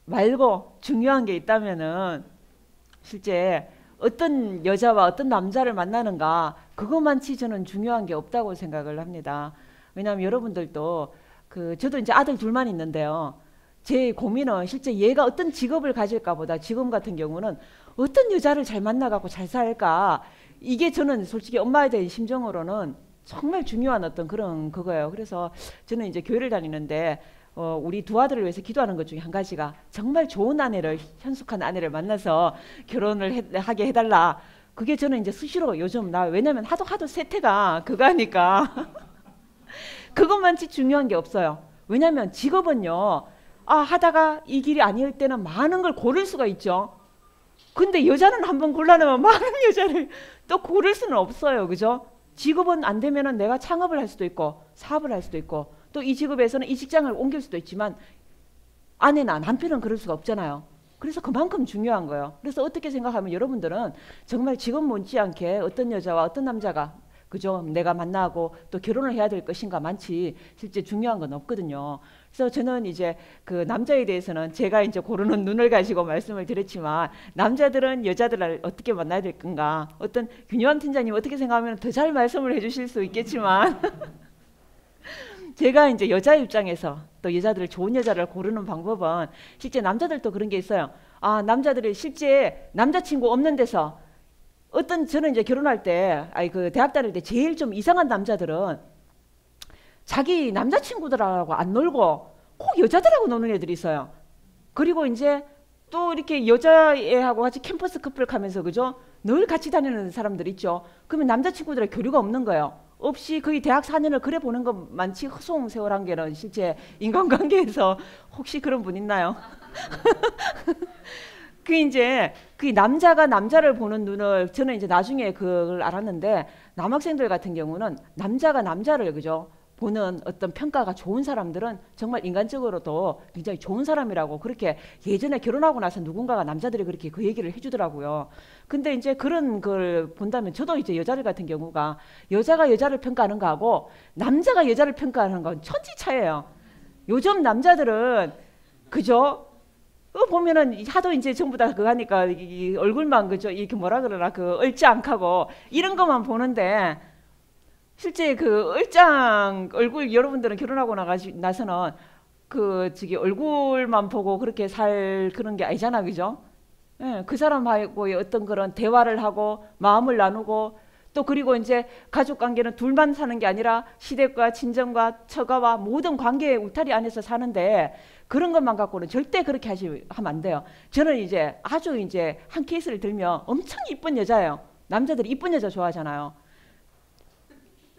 말고 중요한 게 있다면은 실제 어떤 여자와 어떤 남자를 만나는가 그것만치 저는 중요한 게 없다고 생각을 합니다. 왜냐하면 여러분들도 저도 이제 아들 둘만 있는데요. 제 고민은 실제 얘가 어떤 직업을 가질까 보다 지금 같은 경우는 어떤 여자를 잘 만나갖고 잘 살까 이게 저는 솔직히 엄마에 대한 심정으로는 정말 중요한 어떤 그런 그거예요. 그래서 저는 이제 교회를 다니는데 우리 두 아들을 위해서 기도하는 것 중에 한 가지가 정말 좋은 아내를 현숙한 아내를 만나서 결혼을 하게 해달라. 그게 저는 이제 수시로 요즘 왜냐면 하도 세태가 그거니까 그것만치 중요한 게 없어요. 왜냐면 직업은요. 하다가 이 길이 아닐 때는 많은 걸 고를 수가 있죠. 근데 여자는 한번 골라내면 많은 여자를 또 고를 수는 없어요. 그죠? 직업은 안 되면은 내가 창업을 할 수도 있고 사업을 할 수도 있고 또 이 직업에서는 이 직장을 옮길 수도 있지만 아내나 남편은 그럴 수가 없잖아요. 그래서 그만큼 중요한 거예요. 그래서 어떻게 생각하면 여러분들은 정말 직업 못지않게 어떤 여자와 어떤 남자가 그죠? 내가 만나고 또 결혼을 해야 될 것인가 많지 실제 중요한 건 없거든요. 그래서 저는 이제 그 남자에 대해서는 제가 이제 고르는 눈을 가지고 말씀을 드렸지만 남자들은 여자들을 어떻게 만나야 될 건가 어떤 균형 팀장님 어떻게 생각하면 더 잘 말씀을 해주실 수 있겠지만 제가 이제 여자 입장에서 또 여자들을 좋은 여자를 고르는 방법은 실제 남자들도 그런 게 있어요. 남자들이 실제 남자친구 없는 데서 저는 이제 결혼할 때, 대학 다닐 때 제일 좀 이상한 남자들은 자기 남자친구들하고 안 놀고 꼭 여자들하고 노는 애들이 있어요. 그리고 이제 또 이렇게 여자애하고 같이 캠퍼스 커플 가면서 그죠? 늘 같이 다니는 사람들 있죠. 그러면 남자친구들의 교류가 없는 거예요. 없이 거의 대학 4년을 그래 보는 것만치 허송세월한 게는 실제 인간관계에서 혹시 그런 분 있나요? 그 남자가 남자를 보는 눈을 저는 이제 나중에 그걸 알았는데 남학생들 같은 경우는 남자가 남자를 그죠 보는 어떤 평가가 좋은 사람들은 정말 인간적으로도 굉장히 좋은 사람이라고 그렇게 예전에 결혼하고 나서 누군가가 남자들이 그렇게 그 얘기를 해주더라고요. 근데 이제 그런 걸 본다면 저도 이제 여자들 같은 경우가 여자가 여자를 평가하는 거하고 남자가 여자를 평가하는 건 천지 차이예요. 요즘 남자들은 그죠? 보면은 하도 이제 전부 다 그거 하니까 이 얼굴만 그죠? 이렇게 뭐라 그러나 그 얼짱하고 이런 것만 보는데 실제 그 얼짱 얼굴 여러분들은 결혼하고 나서는 그 저기 얼굴만 보고 그렇게 살 그런 게 아니잖아, 그죠? 예, 그 사람하고의 어떤 그런 대화를 하고 마음을 나누고 또 그리고 이제 가족 관계는 둘만 사는 게 아니라 시댁과 친정과 처가와 모든 관계의 울타리 안에서 사는데 그런 것만 갖고는 절대 그렇게 하면 안 돼요. 저는 이제 아주 이제 한 케이스를 들면 엄청 이쁜 여자예요. 남자들이 이쁜 여자 좋아하잖아요.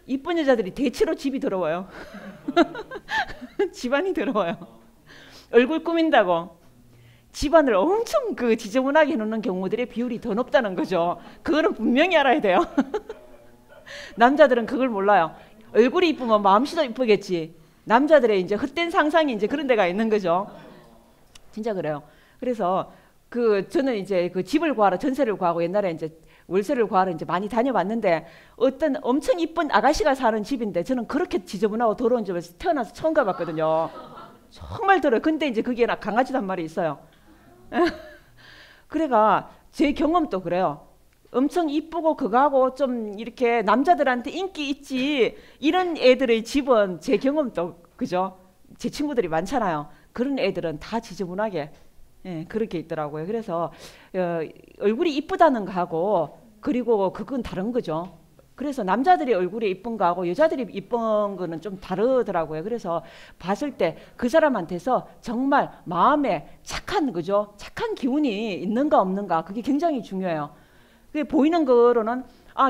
이쁜 여자들이 대체로 집이 더러워요. 집안이 더러워요. 얼굴 꾸민다고 집안을 엄청 그 지저분하게 해놓는 경우들의 비율이 더 높다는 거죠. 그거는 분명히 알아야 돼요. 남자들은 그걸 몰라요. 얼굴이 이쁘면 마음씨도 이쁘겠지. 남자들의 이제 헛된 상상이 이제 그런 데가 있는 거죠. 진짜 그래요. 그래서 그 저는 이제 그 집을 구하러 전세를 구하고 옛날에 이제 월세를 구하러 이제 많이 다녀봤는데 어떤 엄청 이쁜 아가씨가 사는 집인데 저는 그렇게 지저분하고 더러운 집을 태어나서 처음 가봤거든요. 정말 더러워요. 근데 이제 그게 강아지도 한 마리 있어요. 그래가 제 경험도 그래요. 엄청 이쁘고 그거하고 좀 이렇게 남자들한테 인기 있지 이런 애들의 집은 제 경험도 그죠? 제 친구들이 많잖아요. 그런 애들은 다 지저분하게 예, 그렇게 있더라고요. 그래서 얼굴이 이쁘다는 거하고 그리고 그건 다른 거죠. 그래서 남자들이 얼굴이 이쁜 거하고 여자들이 이쁜 거는 좀 다르더라고요. 그래서 봤을 때 그 사람한테서 정말 마음에 착한 그죠? 착한 기운이 있는가 없는가 그게 굉장히 중요해요. 그게 보이는 거로는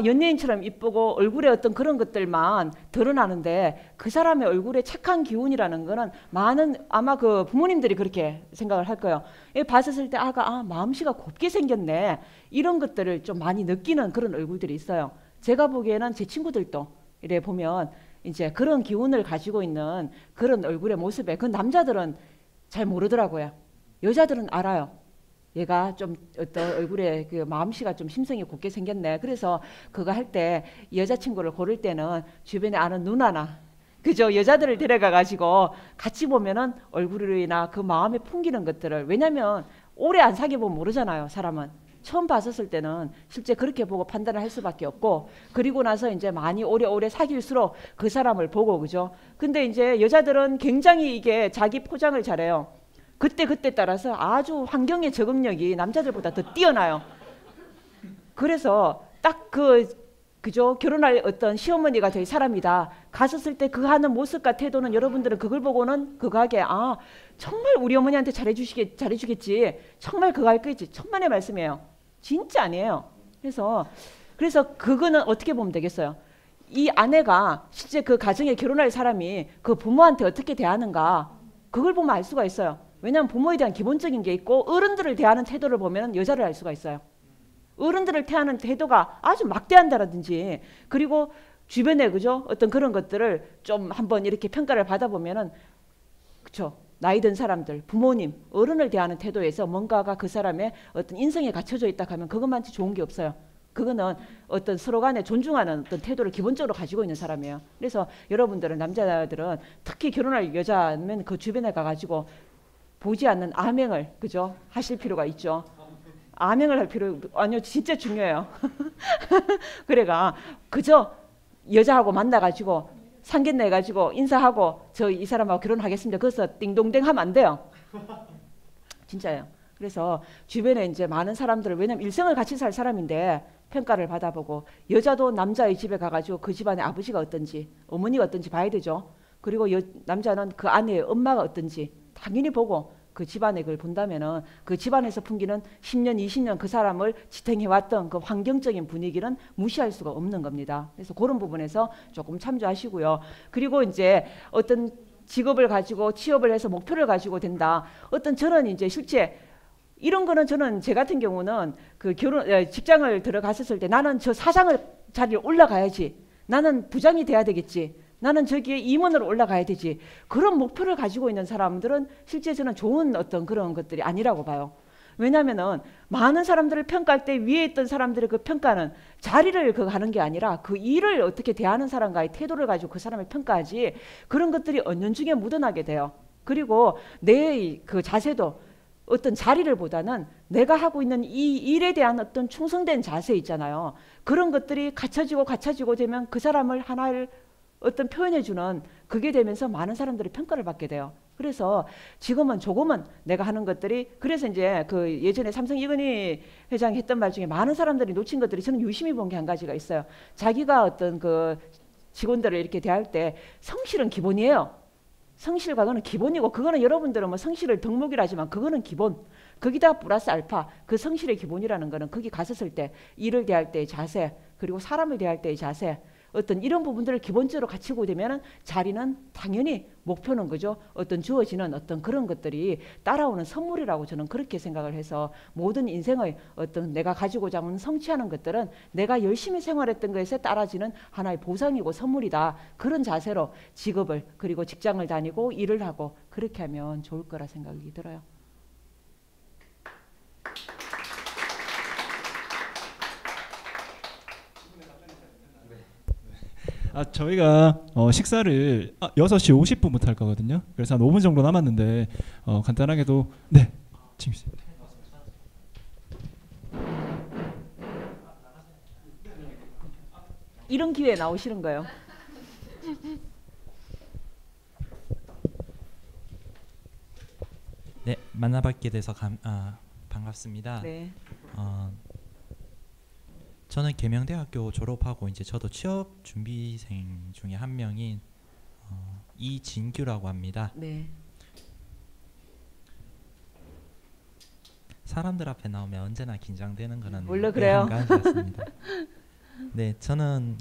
연예인처럼 이쁘고 얼굴에 어떤 그런 것들만 드러나는데 그 사람의 얼굴에 착한 기운이라는 거는 많은 아마 그 부모님들이 그렇게 생각을 할 거예요. 봤을 때 마음씨가 곱게 생겼네 이런 것들을 좀 많이 느끼는 그런 얼굴들이 있어요. 제가 보기에는 제 친구들도 이래 보면 이제 그런 기운을 가지고 있는 그런 얼굴의 모습에 그 남자들은 잘 모르더라고요. 여자들은 알아요. 얘가 좀 어떤 얼굴에 그 마음씨가 좀 심성이 곱게 생겼네. 그래서 그거 할 때 여자친구를 고를 때는 주변에 아는 누나나 그죠? 여자들을 데려가 가지고 같이 보면은 얼굴이나 그 마음에 풍기는 것들을 왜냐면 오래 안 사귀어 보면 모르잖아요. 사람은. 처음 봤었을 때는 실제 그렇게 보고 판단을 할 수밖에 없고 그리고 나서 이제 많이 오래 사귈수록 그 사람을 보고 그죠? 근데 이제 여자들은 굉장히 이게 자기 포장을 잘해요. 그때 따라서 아주 환경의 적응력이 남자들보다 더 뛰어나요. 그래서 딱 그죠? 결혼할 어떤 시어머니가 될 사람이다. 갔었을 때 그 하는 모습과 태도는 여러분들은 그걸 보고는 그거 하게 정말 우리 어머니한테 잘해주겠지. 정말 그거 할 거지. 천만의 말씀이에요. 진짜 아니에요. 그래서 그거는 어떻게 보면 되겠어요. 이 아내가 실제 그 가정에 결혼할 사람이 그 부모한테 어떻게 대하는가 그걸 보면 알 수가 있어요. 왜냐하면 부모에 대한 기본적인 게 있고 어른들을 대하는 태도를 보면 여자를 알 수가 있어요. 어른들을 대하는 태도가 아주 막대한다라든지 그리고 주변에 그죠 어떤 그런 것들을 좀 한번 이렇게 평가를 받아보면은 그쵸 나이 든 사람들 부모님 어른을 대하는 태도에서 뭔가가 그 사람의 어떤 인성에 갖춰져 있다 하면 그것만치 좋은 게 없어요. 그거는 어떤 서로 간에 존중하는 어떤 태도를 기본적으로 가지고 있는 사람이에요. 그래서 여러분들은 남자들은 특히 결혼할 여자면 그 주변에 가가지고 보지 않는 암행을 그죠 하실 필요가 있죠. 암행을 할 필요 아니요 진짜 중요해요. 그래가 그저 여자하고 만나가지고 상견례해가지고 인사하고 저 이 사람하고 결혼하겠습니다. 그래서 띵동댕 하면 안 돼요. 진짜예요. 그래서 주변에 이제 많은 사람들을 왜냐면 일생을 같이 살 사람인데 평가를 받아보고 여자도 남자의 집에 가가지고 그 집안의 아버지가 어떤지 어머니가 어떤지 봐야 되죠. 그리고 남자는 그 아내의 엄마가 어떤지 당연히 보고 그 집안의 그걸 본다면은 그 집안에서 풍기는 10년, 20년 그 사람을 지탱해왔던 그 환경적인 분위기는 무시할 수가 없는 겁니다. 그래서 그런 부분에서 조금 참조하시고요. 그리고 이제 어떤 직업을 가지고 취업을 해서 목표를 가지고 된다. 저는 이제 실제 이런 거는 저는 제 같은 경우는 그 직장을 들어갔었을 때 나는 저 사장을 자리에 올라가야지. 나는 부장이 돼야 되겠지. 나는 저기에 임원으로 올라가야 되지. 그런 목표를 가지고 있는 사람들은 실제 저는 좋은 어떤 그런 것들이 아니라고 봐요. 왜냐하면은 많은 사람들을 평가할 때 위에 있던 사람들의 그 평가는 자리를 그 하는 게 아니라 그 일을 어떻게 대하는 사람과의 태도를 가지고 그 사람을 평가하지, 그런 것들이 은연중에 묻어나게 돼요. 그리고 내 그 자세도 어떤 자리를 보다는 내가 하고 있는 이 일에 대한 어떤 충성된 자세 있잖아요. 그런 것들이 갖춰지고 되면 그 사람을 하나를 어떤 표현해주는 그게 되면서 많은 사람들이 평가를 받게 돼요. 그래서 지금은 조금은 내가 하는 것들이, 그래서 이제 그 예전에 삼성 이건희 회장이 했던 말 중에 많은 사람들이 놓친 것들이 저는 유심히 본 게 한 가지가 있어요. 자기가 어떤 그 직원들을 이렇게 대할 때 성실은 기본이에요. 성실과 그거는 기본이고, 그거는 여러분들은 뭐 성실을 덕목이라 하지만 그거는 기본. 거기다 플러스 알파, 그 성실의 기본이라는 거는 거기 갔었을 때 일을 대할 때의 자세, 그리고 사람을 대할 때의 자세, 어떤 이런 부분들을 기본적으로 갖추고 되면은 자리는 당연히 목표는 그죠. 어떤 주어지는 어떤 그런 것들이 따라오는 선물이라고 저는 그렇게 생각을 해서, 모든 인생의 어떤 내가 가지고자 하는 성취하는 것들은 내가 열심히 생활했던 것에 따라지는 하나의 보상이고 선물이다. 그런 자세로 직업을, 그리고 직장을 다니고 일을 하고 그렇게 하면 좋을 거라 생각이 들어요. 저희가 식사를 6시 50분부터 할 거거든요. 그래서 한 5분 정도 남았는데 간단하게도 네, 지금 이런 기회에 나오시는 거예요. 네, 만나뵙게 돼서 반갑습니다. 네. 저는 계명대학교 졸업하고 이제 저도 취업 준비생 중에 한 명인 이진규라고 합니다. 네. 사람들 앞에 나오면 언제나 긴장되는 거는 원래 그래요. 한가지였습니다. 네, 저는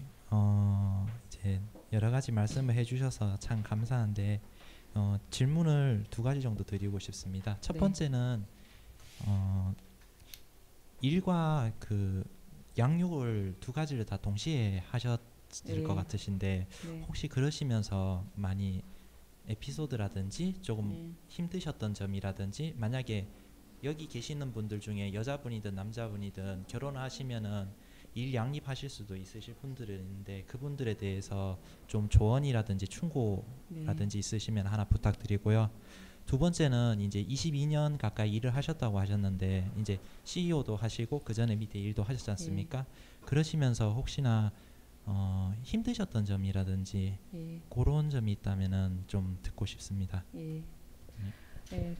이제 여러 가지 말씀을 해주셔서 참 감사한데 질문을 2가지 정도 드리고 싶습니다. 첫 네. 번째는 일과 그 양육을 2가지를 다 동시에 하셨을 네. 것 같으신데 네. 혹시 그러시면서 많이 에피소드라든지 조금 네. 힘드셨던 점이라든지, 만약에 여기 계시는 분들 중에 여자분이든 남자분이든 결혼하시면은 일 양립하실 수도 있으실 분들이 있는데 그분들에 대해서 좀 조언이라든지 충고라든지 있으시면 하나 부탁드리고요. 2번째는 이제 22년 가까이 일을 하셨다고 하셨는데 이제 CEO도 하시고 그 전에 밑에 일도 하셨지 않습니까? 그러시면서 혹시나 힘드셨던 점이라든지 그런 점이 있다면은 좀 듣고 싶습니다. 네,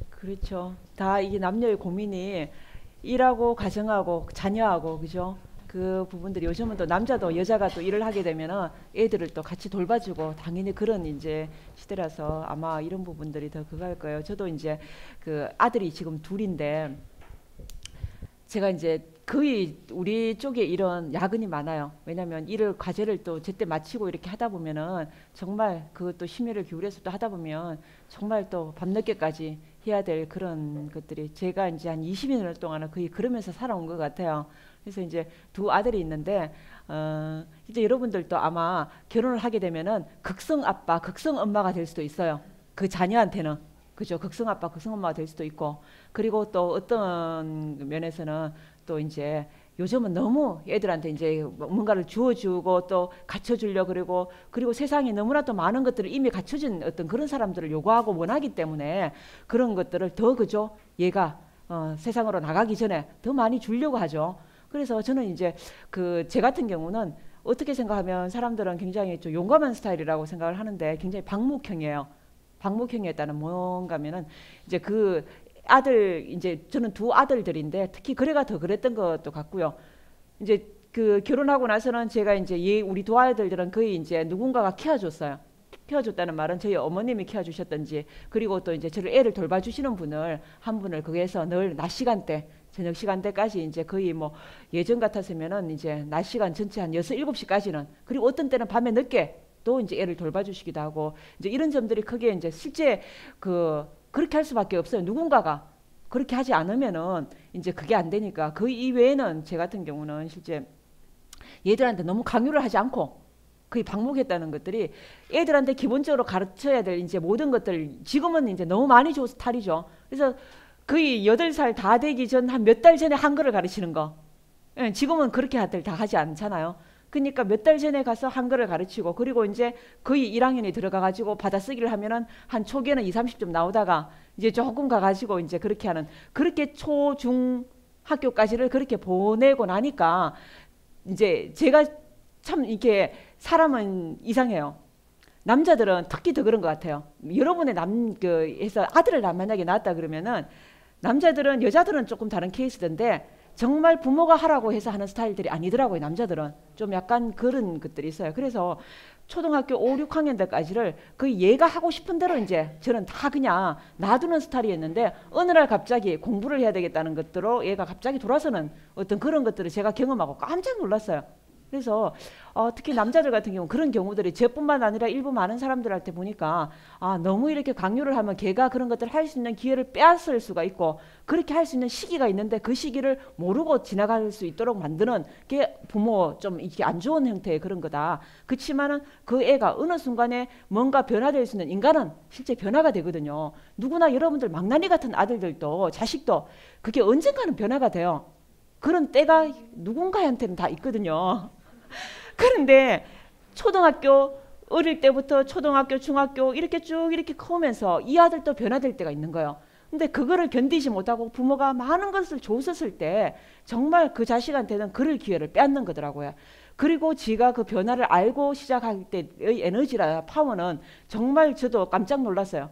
그렇죠. 다 이게 남녀의 고민이 일하고 가정하고 자녀하고 그죠? 그 부분들이 요즘은 또 남자도 여자가 또 일을 하게 되면은 애들을 또 같이 돌봐주고 당연히 그런 이제 시대라서 아마 이런 부분들이 더 그거 할 거예요. 저도 이제 그 아들이 지금 2인데 제가 이제 거의 우리 쪽에 이런 야근이 많아요. 왜냐하면 일을 과제를 또 제때 마치고 이렇게 하다 보면은 정말 그것도 심혈을 기울여서 또 하다 보면 정말 또 밤늦게까지 해야 될 그런 것들이, 제가 이제 한 20년 동안은 거의 그러면서 살아온 것 같아요. 그래서 이제 2 아들이 있는데 이제 여러분들도 아마 결혼을 하게 되면은 극성 아빠, 극성 엄마가 될 수도 있어요. 그 자녀한테는 그죠? 극성 아빠, 극성 엄마가 될 수도 있고, 그리고 또 어떤 면에서는 또 이제 요즘은 너무 애들한테 이제 뭔가를 주어주고 또 갖춰주려 그리고 세상에 너무나 또 많은 것들을 이미 갖춰진 어떤 그런 사람들을 요구하고 원하기 때문에 그런 것들을 더 그죠? 얘가 세상으로 나가기 전에 더 많이 주려고 하죠. 그래서 저는 이제 그 제 같은 경우는 어떻게 생각하면 사람들은 굉장히 좀 용감한 스타일이라고 생각을 하는데 굉장히 방목형이에요. 방목형이었다는 뭔가면은 이제 그 아들, 이제 저는 2 아들들인데 특히 그래가 더 그랬던 것도 같고요. 이제 그 결혼하고 나서는 제가 이제 우리 2 아들들은 거의 이제 누군가가 키워줬어요. 키워줬다는 말은 저희 어머님이 키워주셨던지, 그리고 또 이제 저를 애를 돌봐주시는 한 분을 거기에서 늘 낮 시간대, 저녁 시간대까지 이제 거의 뭐 예전 같았으면은 이제 낮 시간 전체 한 6, 7시까지는, 그리고 어떤 때는 밤에 늦게 또 이제 애를 돌봐주시기도 하고, 이제 이런 점들이 크게 이제 실제 그렇게 할 수밖에 없어요. 누군가가 그렇게 하지 않으면은 이제 그게 안 되니까. 그 이외에는 제 같은 경우는 실제 얘들한테 너무 강요를 하지 않고 거의 방목했다는 것들이 애들한테 기본적으로 가르쳐야 될 이제 모든 것들 지금은 이제 너무 많이 줘 스타일이죠. 그래서 거의 8살 다 되기 전 한 몇 달 전에 한글을 가르치는 거. 예, 지금은 그렇게 다 하지 않잖아요. 그러니까 몇 달 전에 가서 한글을 가르치고 그리고 이제 거의 1학년이 들어가가지고 받아쓰기를 하면은 한 초기에는 20, 30점 나오다가 이제 조금 가가지고 이제 그렇게 하는 그렇게 초, 중 학교까지를 그렇게 보내고 나니까 이제 제가 참 이렇게 사람은 이상해요. 남자들은 특히 더 그런 것 같아요. 여러분의 해서 아들을 만약에 낳았다 그러면은 남자들은 여자들은 조금 다른 케이스던데 정말 부모가 하라고 해서 하는 스타일들이 아니더라고요. 남자들은 좀 약간 그런 것들이 있어요. 그래서 초등학교 5, 6학년 때까지를 그 얘가 하고 싶은 대로 이제 저는 다 그냥 놔두는 스타일이었는데 어느 날 갑자기 공부를 해야 되겠다는 것들로 얘가 갑자기 돌아서는 어떤 그런 것들을 제가 경험하고 깜짝 놀랐어요. 그래서 특히 남자들 같은 경우 그런 경우들이 저뿐만 아니라 일부 많은 사람들한테 보니까 너무 이렇게 강요를 하면 걔가 그런 것들을 할 수 있는 기회를 빼앗을 수가 있고 그렇게 할 수 있는 시기가 있는데 그 시기를 모르고 지나갈 수 있도록 만드는 게 부모 좀 이렇게 안 좋은 형태의 그런 거다. 그렇지만은 그 애가 어느 순간에 뭔가 변화될 수 있는 인간은 실제 변화가 되거든요. 누구나 여러분들 망나니 같은 아들들도 자식도 그게 언젠가는 변화가 돼요. 그런 때가 누군가한테는 다 있거든요. 그런데 초등학교 어릴 때부터 초등학교, 중학교 이렇게 쭉 이렇게 커오면서 이 아들도 변화될 때가 있는 거예요. 근데 그거를 견디지 못하고 부모가 많은 것을 줬었을 때 정말 그 자식한테는 그럴 기회를 빼앗는 거더라고요. 그리고 지가 그 변화를 알고 시작할 때의 에너지라 파워는 정말 저도 깜짝 놀랐어요.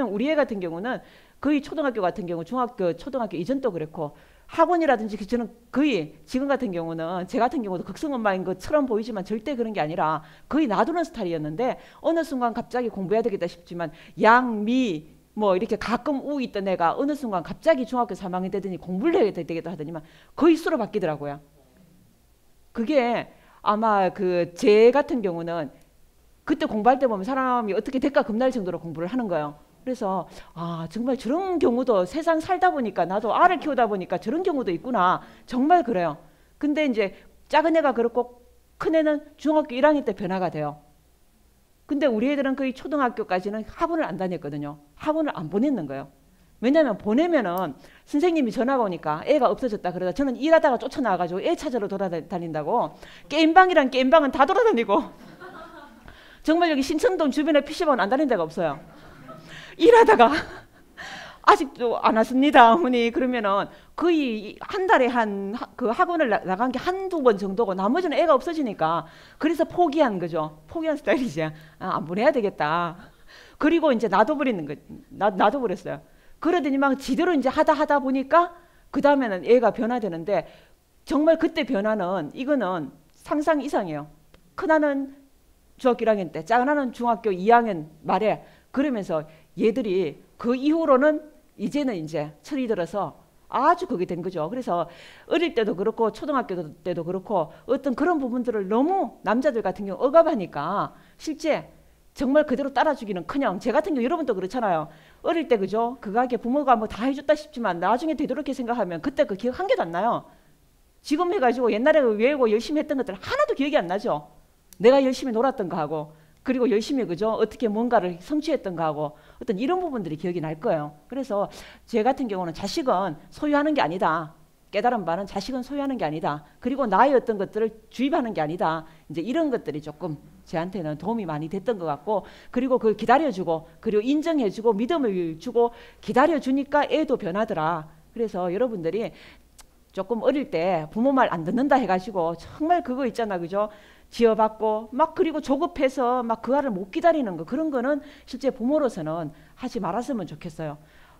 우리 애 같은 경우는 거의 초등학교 같은 경우 중학교, 초등학교 이전도 그렇고 학원이라든지 저는 거의 지금 같은 경우는 제 같은 경우도 극성엄마인 것처럼 보이지만 절대 그런 게 아니라 거의 놔두는 스타일이었는데 어느 순간 갑자기 공부해야 되겠다 싶지만 양, 미, 뭐 이렇게 가끔 우 있던 애가 어느 순간 갑자기 중학교 3학년 되더니 공부를 해야 되겠다 하더니만 거의 수로 바뀌더라고요. 그게 아마 제 같은 경우는 그때 공부할 때 보면 사람이 어떻게 될까 겁날 정도로 공부를 하는 거예요. 그래서 정말 저런 경우도 세상 살다 보니까 나도 알을 키우다 보니까 저런 경우도 있구나. 정말 그래요. 근데 이제 작은 애가 그렇고 큰 애는 중학교 1학년 때 변화가 돼요. 근데 우리 애들은 거의 초등학교까지는 학원을 안 다녔거든요. 학원을 안 보냈는 거예요. 왜냐하면 보내면은 선생님이 전화가 오니까 애가 없어졌다 그러다 저는 일하다가 쫓아나와가지고 애 찾으러 돌아다닌다고 게임방이란 게임방은 다 돌아다니고 정말 여기 신천동 주변에 PC방은 안 다닌 데가 없어요. 일하다가 아직도 안 왔습니다 어머니 그러면은 거의 한 달에 그 학원을 나간 게 한두 번 정도고 나머지는 애가 없어지니까 그래서 포기한 거죠. 포기한 스타일이지. 안 보내야 되겠다. 그리고 이제 놔둬버리는 거 놔둬버렸어요. 그러더니 막 지대로 이제 하다 보니까 그 다음에는 애가 변화되는데 정말 그때 변화는 이거는 상상 이상이에요. 큰아는 중학교 1학년 때 작은 아는 중학교 2학년 말에 그러면서 얘들이 그 이후로는 이제는 이제 철이 들어서 아주 그게 된 거죠. 그래서 어릴 때도 그렇고 초등학교 때도 그렇고 어떤 그런 부분들을 너무 남자들 같은 경우 억압하니까 실제 정말 그대로 따라주기는 커녕 제 같은 경우 여러분도 그렇잖아요. 어릴 때 그죠? 그가게 부모가 뭐 다 해줬다 싶지만 나중에 되도록이 생각하면 그때 그 기억 한 개도 안 나요. 지금 해가지고 옛날에 외우고 열심히 했던 것들 하나도 기억이 안 나죠. 내가 열심히 놀았던 거 하고 그리고 열심히 그죠? 어떻게 뭔가를 성취했던 거 하고 어떤 이런 부분들이 기억이 날 거예요. 그래서 제 같은 경우는 자식은 소유하는 게 아니다. 깨달은 바는 자식은 소유하는 게 아니다. 그리고 나의 어떤 것들을 주입하는 게 아니다. 이제 이런 것들이 조금 저한테는 도움이 많이 됐던 것 같고 그리고 그걸 기다려주고 그리고 인정해주고 믿음을 주고 기다려주니까 애도 변하더라. 그래서 여러분들이 조금 어릴 때 부모 말 안 듣는다 해가지고 정말 그거 있잖아 그죠? 지어받고 막 그리고 조급해서 막 그 알을 못 기다리는 거 그런 거는 실제 부모로서는 하지 말았으면 좋겠어요.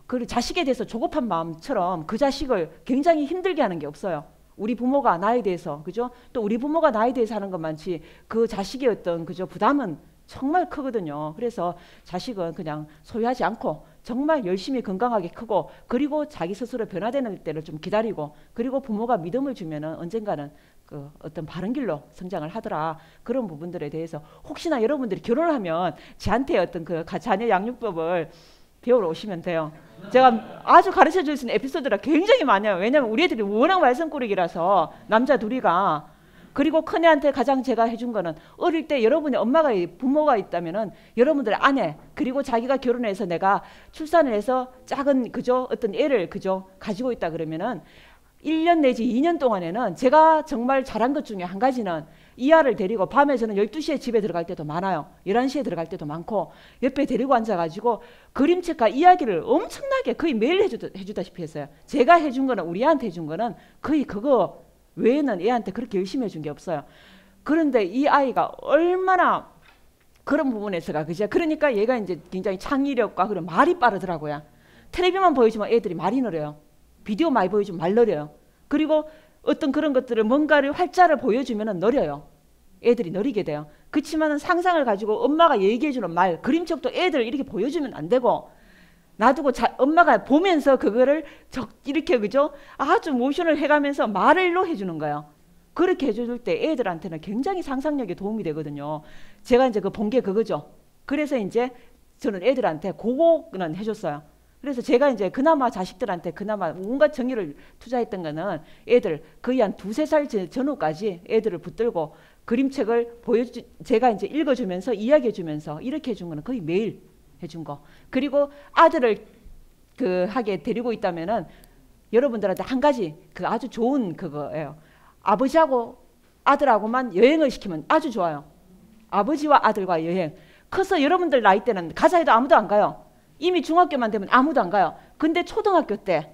그 자식에 대해서 조급한 마음처럼 그 자식을 굉장히 힘들게 하는 게 없어요. 우리 부모가 나에 대해서 그죠? 또 우리 부모가 나에 대해서 하는 것 많지 그 자식의 어떤 그죠 부담은 정말 크거든요. 그래서 자식은 그냥 소유하지 않고 정말 열심히 건강하게 크고 그리고 자기 스스로 변화되는 때를 좀 기다리고 그리고 부모가 믿음을 주면은 언젠가는 그 어떤 바른 길로 성장을 하더라. 그런 부분들에 대해서 혹시나 여러분들이 결혼을 하면 저한테 어떤 그 자녀 양육법을 배우러 오시면 돼요. 제가 아주 가르쳐 줄 수 있는 에피소드가 굉장히 많아요. 왜냐하면 우리 애들이 워낙 말썽꾸러기라서 남자 둘이가 그리고 큰애한테 가장 제가 해준 거는 어릴 때 여러분의 엄마가 부모가 있다면은 여러분들의 아내 그리고 자기가 결혼해서 내가 출산을 해서 작은 그죠 어떤 애를 그죠 가지고 있다 그러면은 1년 내지 2년 동안에는 제가 정말 잘한 것 중에 한 가지는 이 아를 데리고 밤에 저는 12시에 집에 들어갈 때도 많아요. 11시에 들어갈 때도 많고 옆에 데리고 앉아가지고 그림책과 이야기를 엄청나게 거의 매일 해주다시피 했어요. 제가 해준 거는 우리한테 해준 거는 거의 그거 외에는 애한테 그렇게 열심히 해준 게 없어요. 그런데 이 아이가 얼마나 그런 부분에서가 그죠? 그러니까 얘가 이제 굉장히 창의력과 그런 말이 빠르더라고요. 텔레비만 보여주면 애들이 말이 느려요. 비디오 많이 보여주면 말 느려요. 그리고 어떤 그런 것들을 뭔가를 활자를 보여주면 느려요. 애들이 느리게 돼요. 그렇지만 상상을 가지고 엄마가 얘기해주는 말, 그림책도 애들 이렇게 보여주면 안 되고 놔두고 엄마가 보면서 그거를 이렇게 그죠? 아주 모션을 해가면서 말로 해주는 거예요. 그렇게 해줄 때 애들한테는 굉장히 상상력에 도움이 되거든요. 제가 이제 그 본 게 그거죠. 그래서 이제 저는 애들한테 그거는 해줬어요. 그래서 제가 이제 그나마 자식들한테 그나마 온갖 정의를 투자했던 거는 애들 거의 한 2~3살 전후까지 애들을 붙들고 그림책을 제가 이제 읽어주면서 이야기해주면서 이렇게 해준 거는 거의 매일 해준 거. 그리고 아들을 하게 데리고 있다면은 여러분들한테 한 가지 그 아주 좋은 그거예요. 아버지하고 아들하고만 여행을 시키면 아주 좋아요. 아버지와 아들과 여행. 커서 여러분들 나이 때는 가자 해도 아무도 안 가요. 이미 중학교만 되면 아무도 안 가요. 근데 초등학교 때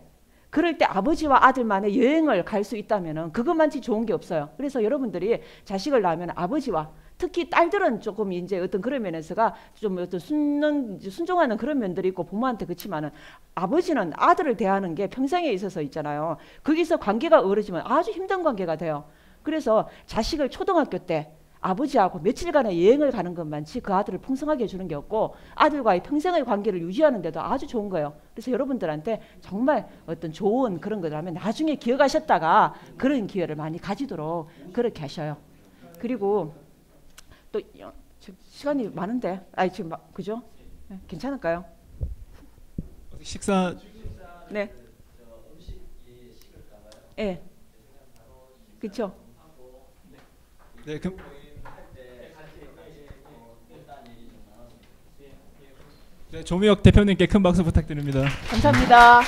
그럴 때 아버지와 아들만의 여행을 갈 수 있다면은 그것만치 좋은 게 없어요. 그래서 여러분들이 자식을 낳으면 아버지와 특히 딸들은 조금 이제 어떤 그런 면에서가 좀 어떤 순종하는 그런 면들이 있고 부모한테 그렇지만은 아버지는 아들을 대하는 게 평생에 있어서 있잖아요. 거기서 관계가 어우러지면 아주 힘든 관계가 돼요. 그래서 자식을 초등학교 때 아버지하고 며칠간의 여행을 가는 것만치 그 아들을 풍성하게 해주는 게 없고 아들과의 평생의 관계를 유지하는 데도 아주 좋은 거예요. 그래서 여러분들한테 정말 어떤 좋은 그런 거를 하면 나중에 기억하셨다가 그런 기회를 많이 가지도록 그렇게 하셔요. 그리고 또 시간이 많은데 지금 그죠? 네, 괜찮을까요? 식사 네. 네. 그렇죠. 네, 그럼 네, 조미혁 대표님께 큰 박수 부탁드립니다. 감사합니다.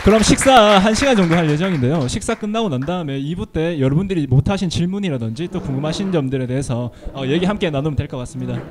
그럼 식사 1시간 정도 할 예정인데요. 식사 끝나고 난 다음에 2부 때 여러분들이 못하신 질문이라든지 또 궁금하신 점들에 대해서 얘기 함께 나누면 될 것 같습니다.